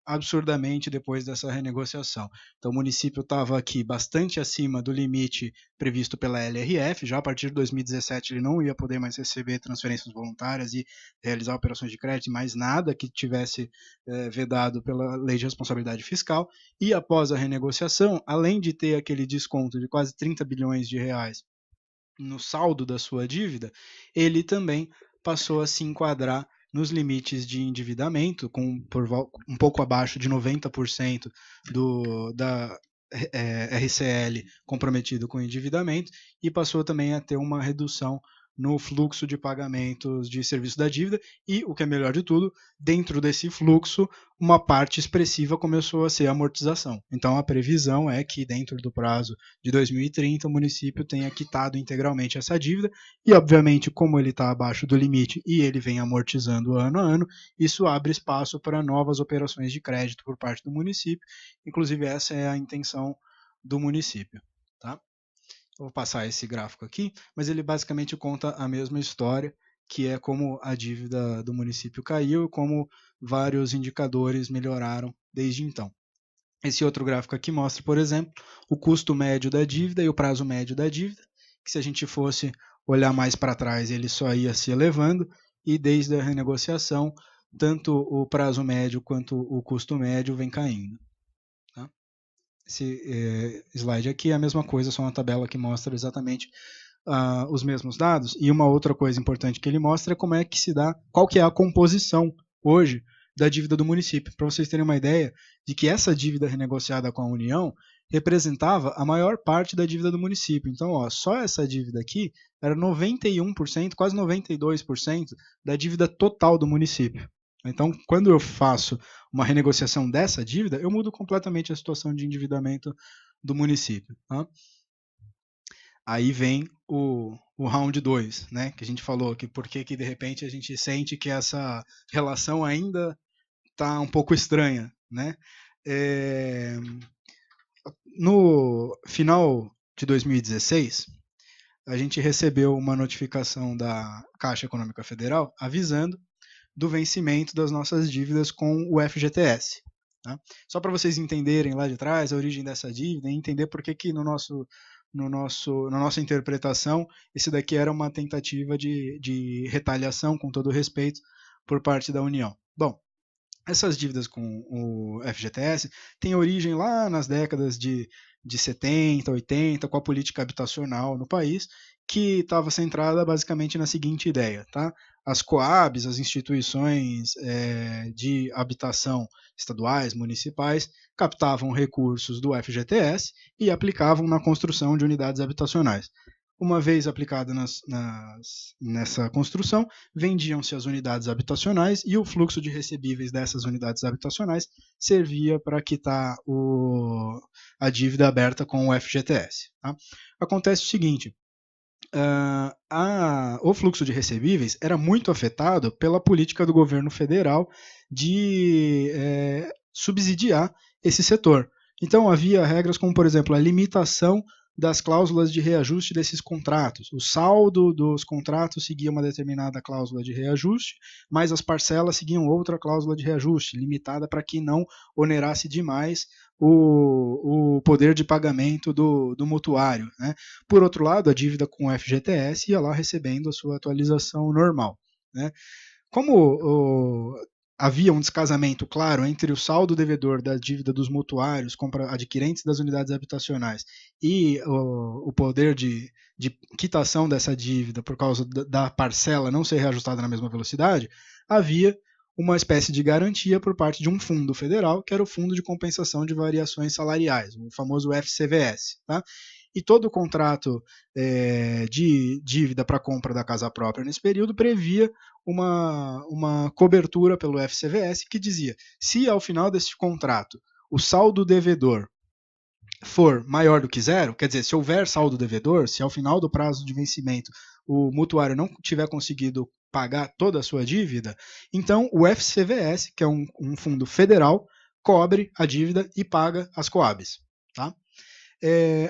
absurdamente depois dessa renegociação. Então, o município estava aqui bastante acima do limite previsto pela LRF, já a partir de 2017 ele não ia poder mais receber transferências voluntárias e realizar operações de crédito, mais nada que tivesse vedado pela Lei de Responsabilidade Fiscal, e após a renegociação, além de ter aquele desconto de quase 30 bilhões de reais no saldo da sua dívida, ele também passou a se enquadrar nos limites de endividamento, um pouco abaixo de 90% da RCL comprometido com endividamento, e passou também a ter uma redução no fluxo de pagamentos de serviço da dívida, e, o que é melhor de tudo, dentro desse fluxo, uma parte expressiva começou a ser a amortização. Então, a previsão é que, dentro do prazo de 2030, o município tenha quitado integralmente essa dívida, e, obviamente, como ele está abaixo do limite e ele vem amortizando ano a ano, isso abre espaço para novas operações de crédito por parte do município. Inclusive, essa é a intenção do município. Tá? Vou passar esse gráfico aqui, mas ele basicamente conta a mesma história, que é como a dívida do município caiu e como vários indicadores melhoraram desde então. Esse outro gráfico aqui mostra, por exemplo, o custo médio da dívida e o prazo médio da dívida, que se a gente fosse olhar mais para trás, ele só ia se elevando, e desde a renegociação, tanto o prazo médio quanto o custo médio vem caindo. Esse slide aqui é a mesma coisa, só uma tabela que mostra exatamente os mesmos dados. E uma outra coisa importante que ele mostra é como é que se dá, qual que é a composição hoje da dívida do município. Para vocês terem uma ideia de que essa dívida renegociada com a União representava a maior parte da dívida do município. Então, só essa dívida aqui era 91%, quase 92% da dívida total do município. Então, quando eu faço uma renegociação dessa dívida, eu mudo completamente a situação de endividamento do município. Tá? Aí vem o round 2, né, que a gente falou, que por que de repente a gente sente que essa relação ainda está um pouco estranha. Né? No final de 2016, a gente recebeu uma notificação da Caixa Econômica Federal avisando do vencimento das nossas dívidas com o FGTS. Tá? Só para vocês entenderem lá de trás a origem dessa dívida e entender por que na nossa interpretação esse daqui era uma tentativa de retaliação, com todo respeito, por parte da União. Bom, essas dívidas com o FGTS têm origem lá nas décadas de 70, 80, com a política habitacional no país, que estava centrada basicamente na seguinte ideia, tá? As COABs, as instituições de habitação estaduais, municipais, captavam recursos do FGTS e aplicavam na construção de unidades habitacionais. Uma vez aplicada nessa construção, vendiam-se as unidades habitacionais e o fluxo de recebíveis dessas unidades habitacionais servia para quitar a dívida aberta com o FGTS. Tá? Acontece o seguinte, o fluxo de recebíveis era muito afetado pela política do governo federal de subsidiar esse setor. Então havia regras como, por exemplo, a limitação das cláusulas de reajuste desses contratos. O saldo dos contratos seguia uma determinada cláusula de reajuste, mas as parcelas seguiam outra cláusula de reajuste, limitada para que não onerasse demais o poder de pagamento do mutuário. Né? Por outro lado, a dívida com o FGTS ia lá recebendo a sua atualização normal. Né? Como havia um descasamento claro entre o saldo devedor da dívida dos mutuários, adquirentes das unidades habitacionais, e o poder de quitação dessa dívida por causa da parcela não ser reajustada na mesma velocidade, havia uma espécie de garantia por parte de um fundo federal, que era o Fundo de Compensação de Variações Salariais, o famoso FCVS. Tá? E todo o contrato de dívida para compra da casa própria nesse período previa uma cobertura pelo FCVS que dizia: se ao final desse contrato o saldo devedor for maior do que zero, quer dizer, se houver saldo devedor, se ao final do prazo de vencimento o mutuário não tiver conseguido pagar toda a sua dívida, então o FCVS, que é um fundo federal, cobre a dívida e paga as COABs. Tá?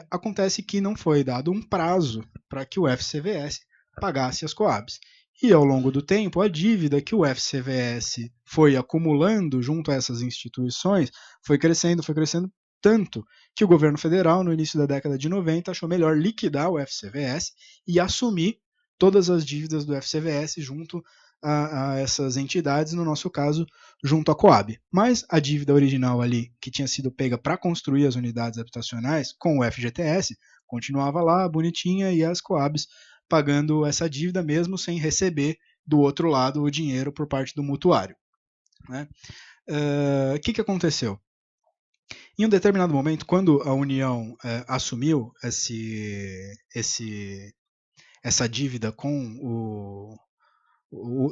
acontece que não foi dado um prazo para que o FCVS pagasse as Coabs. E ao longo do tempo, a dívida que o FCVS foi acumulando junto a essas instituições foi crescendo tanto que o governo federal, no início da década de 90, achou melhor liquidar o FCVS e assumir todas as dívidas do FCVS junto a essas entidades, no nosso caso, junto à Coab. Mas a dívida original ali, que tinha sido pega para construir as unidades habitacionais com o FGTS, continuava lá, bonitinha, e as Coabs pagando essa dívida mesmo sem receber do outro lado o dinheiro por parte do mutuário. Né? Que aconteceu? Em um determinado momento, quando a União assumiu essa dívida com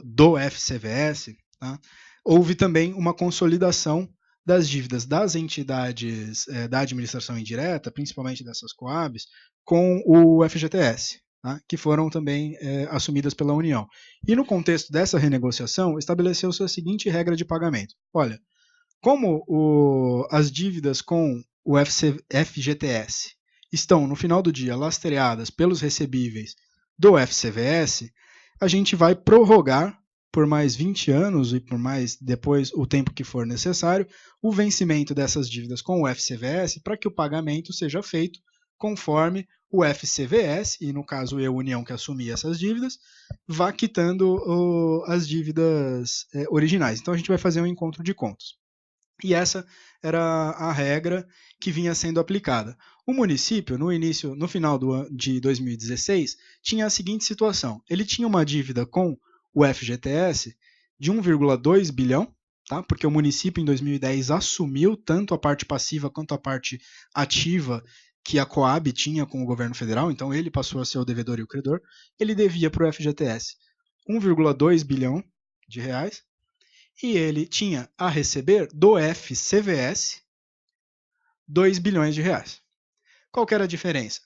do FCVS, tá? Houve também uma consolidação das dívidas das entidades da administração indireta, principalmente dessas Coabs, com o FGTS, tá? Que foram também assumidas pela União. E no contexto dessa renegociação, estabeleceu-se a seguinte regra de pagamento. Olha, como as dívidas com o FGTS estão, no final do dia, lastreadas pelos recebíveis do FCVS, a gente vai prorrogar por mais 20 anos e por mais depois o tempo que for necessário o vencimento dessas dívidas com o FCVS para que o pagamento seja feito conforme o FCVS, e no caso eu, União, que assumi essas dívidas, vá quitando as dívidas originais. Então a gente vai fazer um encontro de contas. E essa era a regra que vinha sendo aplicada. O município, no final de 2016, tinha a seguinte situação. Ele tinha uma dívida com o FGTS de 1,2 bilhão, tá? Porque o município em 2010 assumiu tanto a parte passiva quanto a parte ativa que a Coab tinha com o governo federal, então ele passou a ser o devedor e o credor. Ele devia para o FGTS 1,2 bilhão de reais, e ele tinha a receber do FCVS 2 bilhões de reais. Qual que era a diferença?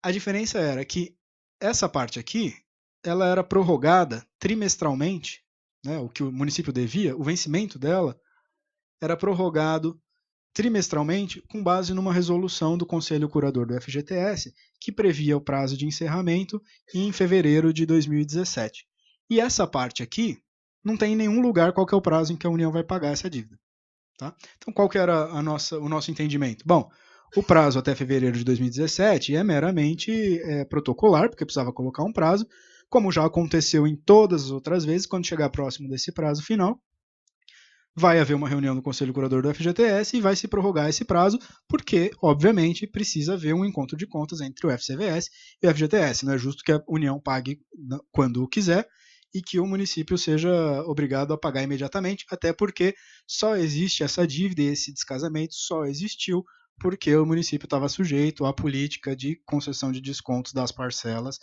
A diferença era que essa parte aqui, ela era prorrogada trimestralmente, né, o que o município devia, o vencimento dela era prorrogado trimestralmente com base numa resolução do Conselho Curador do FGTS, que previa o prazo de encerramento em fevereiro de 2017. E essa parte aqui, não tem em nenhum lugar qual que é o prazo em que a União vai pagar essa dívida. Tá? Então, qual que era o nosso entendimento? Bom, o prazo até fevereiro de 2017 é meramente protocolar, porque precisava colocar um prazo, como já aconteceu em todas as outras vezes, quando chegar próximo desse prazo final, vai haver uma reunião do Conselho Curador do FGTS e vai se prorrogar esse prazo, porque, obviamente, precisa haver um encontro de contas entre o FCVS e o FGTS. Não é justo que a União pague quando quiser, e que o município seja obrigado a pagar imediatamente, até porque só existe essa dívida e esse descasamento só existiu porque o município estava sujeito à política de concessão de descontos das parcelas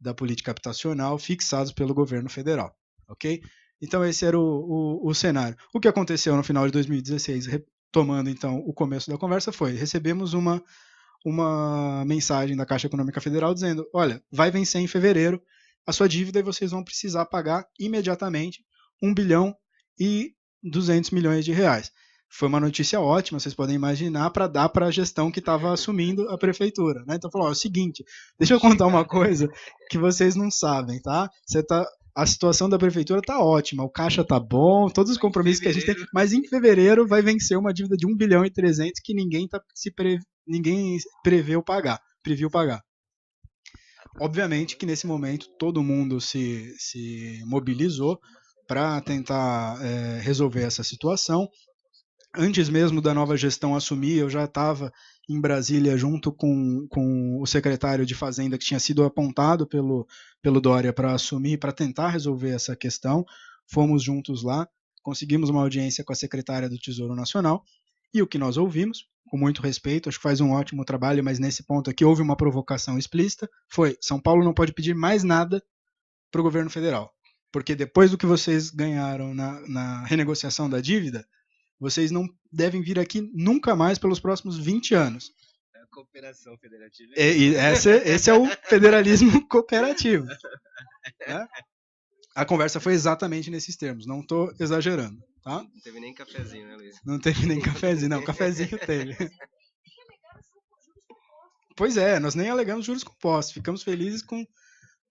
da política habitacional fixados pelo governo federal, ok? Então esse era o cenário. O que aconteceu no final de 2016, retomando então o começo da conversa, foi: recebemos uma mensagem da Caixa Econômica Federal dizendo: olha, vai vencer em fevereiro a sua dívida e vocês vão precisar pagar imediatamente 1 bilhão e 200 milhões de reais. Foi uma notícia ótima, vocês podem imaginar, para dar para a gestão que estava assumindo a prefeitura. Né? Então falou: é o seguinte, deixa eu contar uma coisa que vocês não sabem, tá? A situação da prefeitura está ótima, o caixa está bom, todos os compromissos que a gente tem, mas em fevereiro vai vencer uma dívida de 1 bilhão e 300 que ninguém previu pagar. Obviamente que nesse momento todo mundo se mobilizou para tentar resolver essa situação. Antes mesmo da nova gestão assumir, eu já estava em Brasília junto com o secretário de Fazenda que tinha sido apontado pelo Dória para assumir, para tentar resolver essa questão. Fomos juntos lá, conseguimos uma audiência com a secretária do Tesouro Nacional, e o que nós ouvimos, com muito respeito, acho que faz um ótimo trabalho, mas nesse ponto aqui houve uma provocação explícita, foi: São Paulo não pode pedir mais nada para o governo federal, porque depois do que vocês ganharam na renegociação da dívida, vocês não devem vir aqui nunca mais pelos próximos 20 anos. É a cooperação federativa. Esse é o federalismo cooperativo. Né? A conversa foi exatamente nesses termos, não estou exagerando. Tá? Não teve nem cafezinho, né, Luiz? Não teve nem cafezinho, não, cafezinho teve. Pois é, nós nem alegamos juros compostos, ficamos felizes com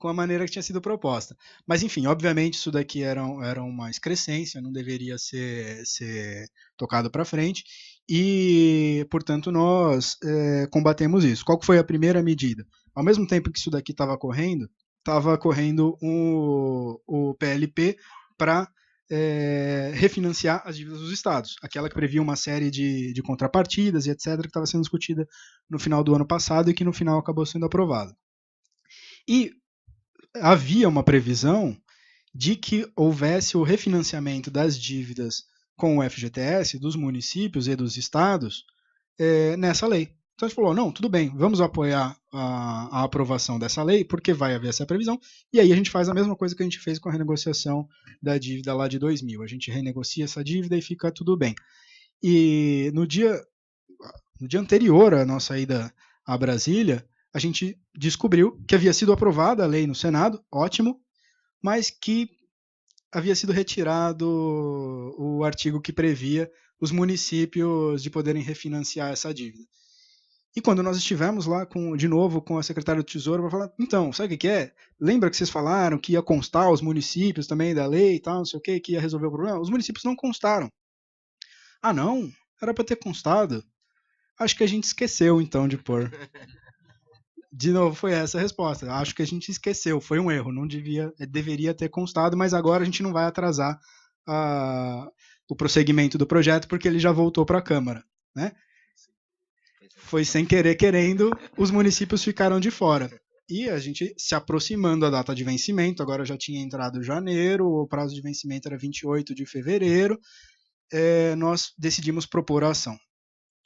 a maneira que tinha sido proposta. Mas, enfim, obviamente isso daqui era uma excrescência, não deveria ser tocado para frente, e, portanto, nós combatemos isso. Qual foi a primeira medida? Ao mesmo tempo que isso daqui estava correndo o PLP para refinanciar as dívidas dos estados, aquela que previa uma série de contrapartidas e etc., que estava sendo discutida no final do ano passado e que no final acabou sendo aprovada. E havia uma previsão de que houvesse o refinanciamento das dívidas com o FGTS dos municípios e dos estados nessa lei. Então a gente falou, não, tudo bem, vamos apoiar a aprovação dessa lei, porque vai haver essa previsão, e aí a gente faz a mesma coisa que a gente fez com a renegociação da dívida lá de 2000. A gente renegocia essa dívida e fica tudo bem. E no dia anterior à nossa ida a Brasília, a gente descobriu que havia sido aprovada a lei no Senado, ótimo, mas que havia sido retirado o artigo que previa os municípios de poderem refinanciar essa dívida. E quando nós estivemos lá de novo com a secretária do Tesouro para falar, então, sabe o que é? Lembra que vocês falaram que ia constar os municípios também da lei e tal, não sei o que ia resolver o problema? Os municípios não constaram. Ah, não? Era para ter constado. Acho que a gente esqueceu, então, de pôr. De novo, foi essa a resposta. Acho que a gente esqueceu, foi um erro. Não deveria ter constado, mas agora a gente não vai atrasar o prosseguimento do projeto, porque ele já voltou para a Câmara, né? Foi sem querer, querendo, os municípios ficaram de fora. E a gente se aproximando da data de vencimento, agora já tinha entrado janeiro, o prazo de vencimento era 28 de fevereiro, nós decidimos propor a ação.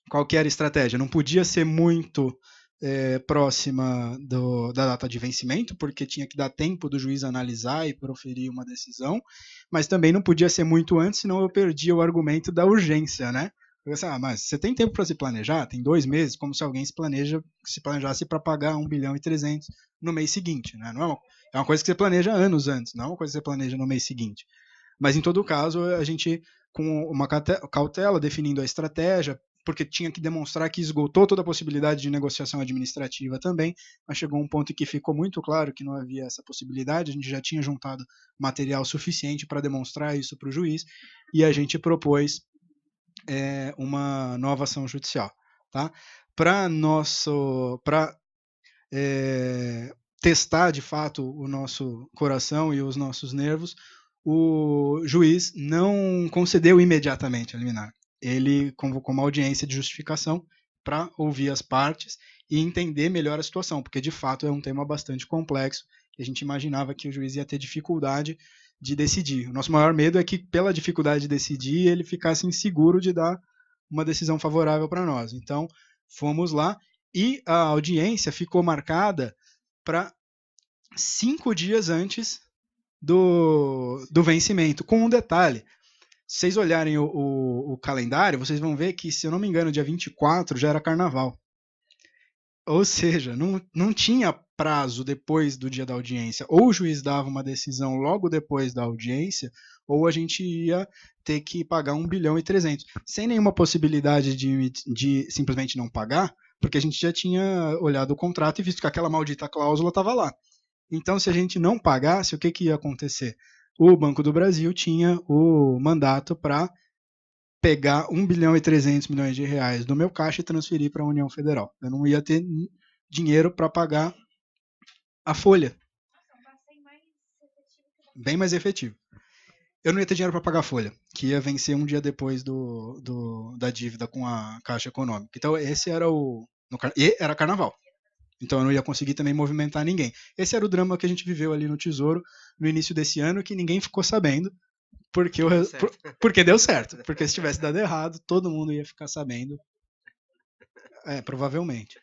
Qual que era a estratégia? Não podia ser muito próxima da data de vencimento, porque tinha que dar tempo do juiz analisar e proferir uma decisão, mas também não podia ser muito antes, senão eu perdia o argumento da urgência, né? Mas você tem tempo para se planejar? Tem 2 meses, como se alguém se planejasse para pagar 1,3 bilhão no mês seguinte, né? Não é uma coisa que você planeja anos antes, não é uma coisa que você planeja no mês seguinte. Mas em todo caso, a gente, com uma cautela, definindo a estratégia, porque tinha que demonstrar que esgotou toda a possibilidade de negociação administrativa também, mas chegou um ponto em que ficou muito claro que não havia essa possibilidade, a gente já tinha juntado material suficiente para demonstrar isso para o juiz, e a gente propôs uma nova ação judicial. Tá? Para testar de fato o nosso coração e os nossos nervos, o juiz não concedeu imediatamente a liminar. Ele convocou uma audiência de justificação para ouvir as partes e entender melhor a situação, porque de fato é um tema bastante complexo e a gente imaginava que o juiz ia ter dificuldade de decidir. O nosso maior medo é que, pela dificuldade de decidir, ele ficasse inseguro de dar uma decisão favorável para nós. Então, fomos lá e a audiência ficou marcada para 5 dias antes do vencimento, com um detalhe. Se vocês olharem o calendário, vocês vão ver que, se eu não me engano, dia 24 já era carnaval. Ou seja, não tinha prazo depois do dia da audiência. Ou o juiz dava uma decisão logo depois da audiência, ou a gente ia ter que pagar 1,3 bilhão, sem nenhuma possibilidade de simplesmente não pagar, porque a gente já tinha olhado o contrato e visto que aquela maldita cláusula estava lá. Então, se a gente não pagasse, o que ia acontecer? O Banco do Brasil tinha o mandato para pegar 1,3 bilhão do meu caixa e transferir para a União Federal. Eu não ia ter dinheiro para pagar a folha. Bem mais efetivo. Eu não ia ter dinheiro para pagar a folha, que ia vencer um dia depois da dívida com a Caixa Econômica. Então, esse era era carnaval. Então eu não ia conseguir também movimentar ninguém. Esse era o drama que a gente viveu ali no Tesouro no início desse ano, que ninguém ficou sabendo, porque deu certo. Porque se tivesse dado errado, todo mundo ia ficar sabendo. Provavelmente.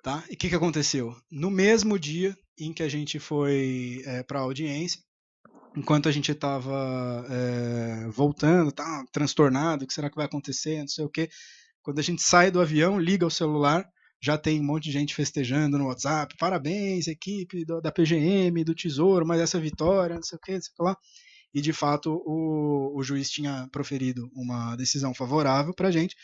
Tá? E o que aconteceu? No mesmo dia em que a gente foi para a audiência, enquanto a gente estava voltando, tá transtornado, o que será que vai acontecer, não sei o quê, quando a gente sai do avião, liga o celular, já tem um monte de gente festejando no WhatsApp, parabéns, equipe da PGM, do Tesouro, mas essa vitória, não sei o que lá. E, de fato, o juiz tinha proferido uma decisão favorável para a gente,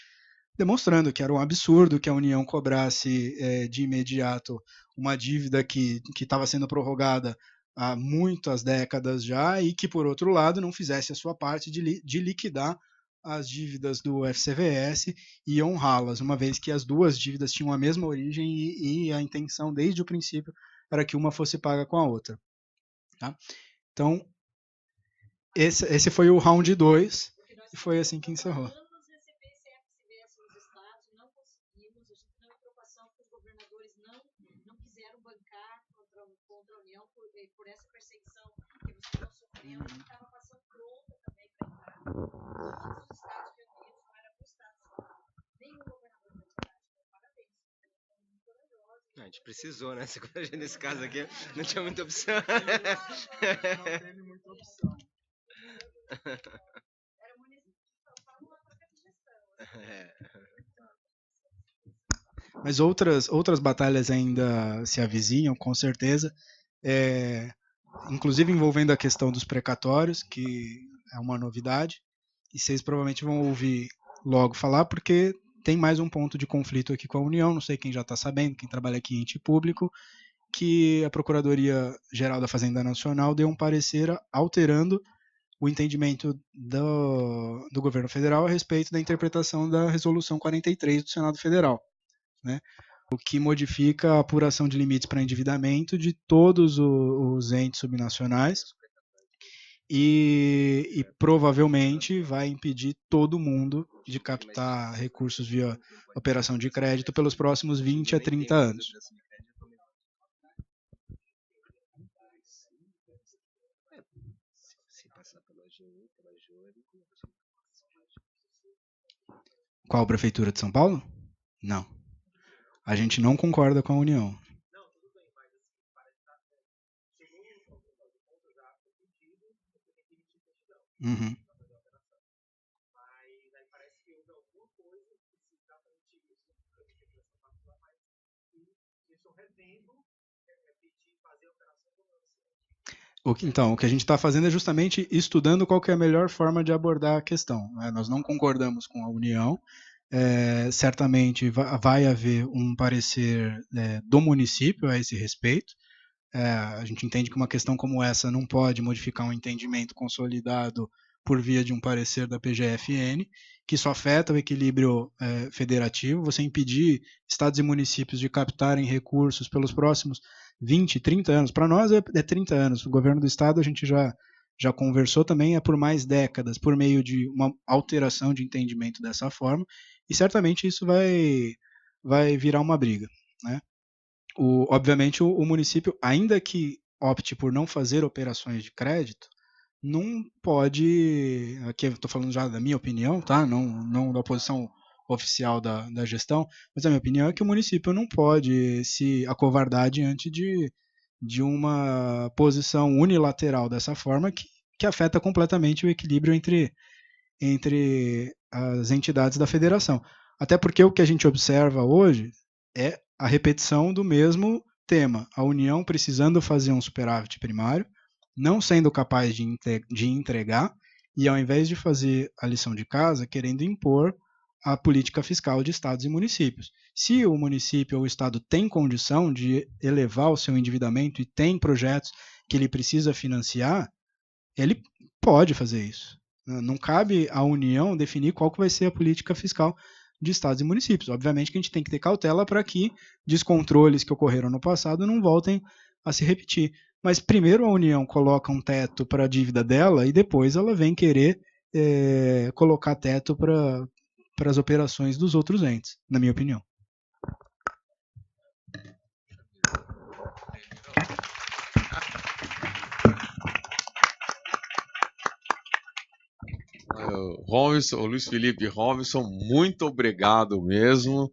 demonstrando que era um absurdo que a União cobrasse de imediato uma dívida que estava sendo prorrogada há muitas décadas já e que, por outro lado, não fizesse a sua parte de liquidar as dívidas do FCVS e honrá-las, uma vez que as duas dívidas tinham a mesma origem e a intenção, desde o princípio, era que uma fosse paga com a outra. Tá? Então, esse foi o round 2 e foi assim que encerrou. Por essa perseguição que vocês estão sofrendo, que estava passando pronta também para entrar. Todos os estados reunidos não era para o estado nenhum governador da cidade. Parabéns. Muito corajoso. A gente precisou, né? Nesse caso aqui, não tinha muita opção. Não teve muita opção. Era município, só uma troca de gestão. Mas outras batalhas ainda se avizinham, com certeza. Inclusive envolvendo a questão dos precatórios, que é uma novidade, e vocês provavelmente vão ouvir logo falar, porque tem mais um ponto de conflito aqui com a União, não sei quem já está sabendo, quem trabalha aqui em ente público, que a Procuradoria-Geral da Fazenda Nacional deu um parecer alterando o entendimento do governo federal a respeito da interpretação da Resolução 43 do Senado Federal, né? O que modifica a apuração de limites para endividamento de todos os entes subnacionais e provavelmente vai impedir todo mundo de captar recursos via operação de crédito pelos próximos 20 a 30 anos. Qual prefeitura de São Paulo? Não. A gente não concorda com a União. Uhum. Então, o que a gente está fazendo é justamente estudando qual que é a melhor forma de abordar a questão, né? Nós não concordamos com a União, certamente vai haver um parecer do município a esse respeito. A gente entende que uma questão como essa não pode modificar um entendimento consolidado por via de um parecer da PGFN, que isso afeta o equilíbrio federativo. Você impedir estados e municípios de captarem recursos pelos próximos 20, 30 anos, para nós é 30 anos, o governo do estado a gente já conversou também, é por mais décadas, por meio de uma alteração de entendimento dessa forma, e certamente isso vai virar uma briga, né? Obviamente o município, ainda que opte por não fazer operações de crédito, não pode, aqui eu estou falando já da minha opinião, tá? Não da posição oficial da gestão, mas a minha opinião é que o município não pode se acovardar diante de uma posição unilateral dessa forma que afeta completamente o equilíbrio entre as entidades da federação. Até porque o que a gente observa hoje é a repetição do mesmo tema, a União precisando fazer um superávit primário, não sendo capaz de entregar, e ao invés de fazer a lição de casa, querendo impor a política fiscal de estados e municípios. Se o município ou o estado tem condição de elevar o seu endividamento e tem projetos que ele precisa financiar, ele pode fazer isso. Não cabe à União definir qual que vai ser a política fiscal de estados e municípios. Obviamente que a gente tem que ter cautela para que descontroles que ocorreram no passado não voltem a se repetir. Mas primeiro a União coloca um teto para a dívida dela e depois ela vem querer colocar teto para as operações dos outros entes, na minha opinião. O Luiz Felipe Robinson, muito obrigado mesmo.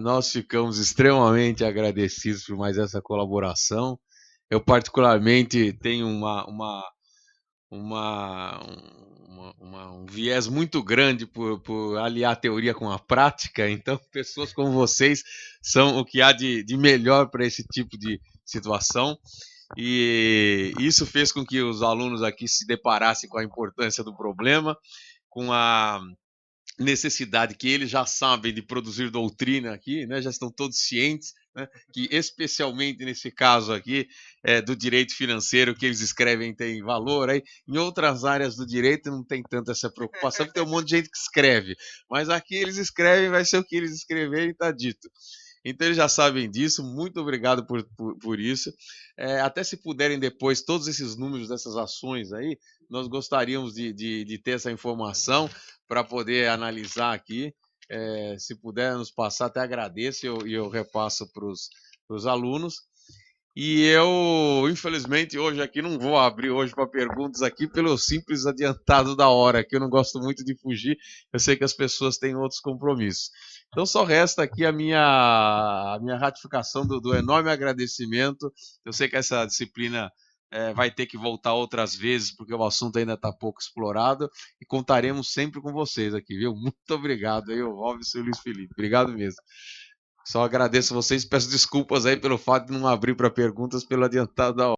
Nós ficamos extremamente agradecidos por mais essa colaboração. Eu particularmente tenho um viés muito grande por aliar a teoria com a prática, então pessoas como vocês são o que há de melhor para esse tipo de situação. E isso fez com que os alunos aqui se deparassem com a importância do problema, com a necessidade que eles já sabem de produzir doutrina aqui, né? Já estão todos cientes, né? Que especialmente nesse caso aqui do direito financeiro que eles escrevem tem valor. Aí, em outras áreas do direito não tem tanto essa preocupação, porque tem um monte de gente que escreve, mas aqui eles escrevem, vai ser o que eles escreverem e está dito. Então eles já sabem disso, muito obrigado por isso. Até se puderem depois, todos esses números dessas ações aí, nós gostaríamos de ter essa informação para poder analisar aqui. Se puder nos passar, até agradeço e eu repasso para os alunos. E eu, infelizmente, hoje aqui não vou abrir hoje para perguntas aqui pelo simples adiantado da hora, que eu não gosto muito de fugir, eu sei que as pessoas têm outros compromissos. Então só resta aqui a minha ratificação do enorme agradecimento. Eu sei que essa disciplina vai ter que voltar outras vezes, porque o assunto ainda está pouco explorado, e contaremos sempre com vocês aqui, viu? Muito obrigado aí, o Robson e o Luiz Felipe. Obrigado mesmo. Só agradeço vocês e peço desculpas aí pelo fato de não abrir para perguntas pelo adiantado da hora.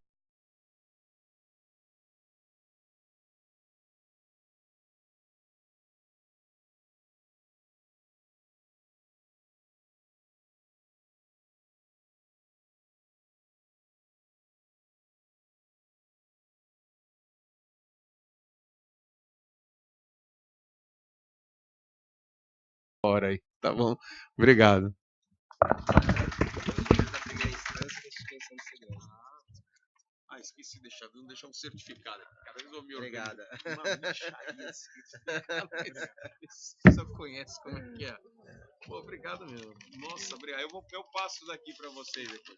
Aí. Tá bom. Obrigado. Esqueci de deixar um certificado. Cada vez eu me Obrigada. Uma micharia Você conhece como é que é? Pô, obrigado mesmo. Nossa, obrigado. Eu passo daqui para vocês aqui.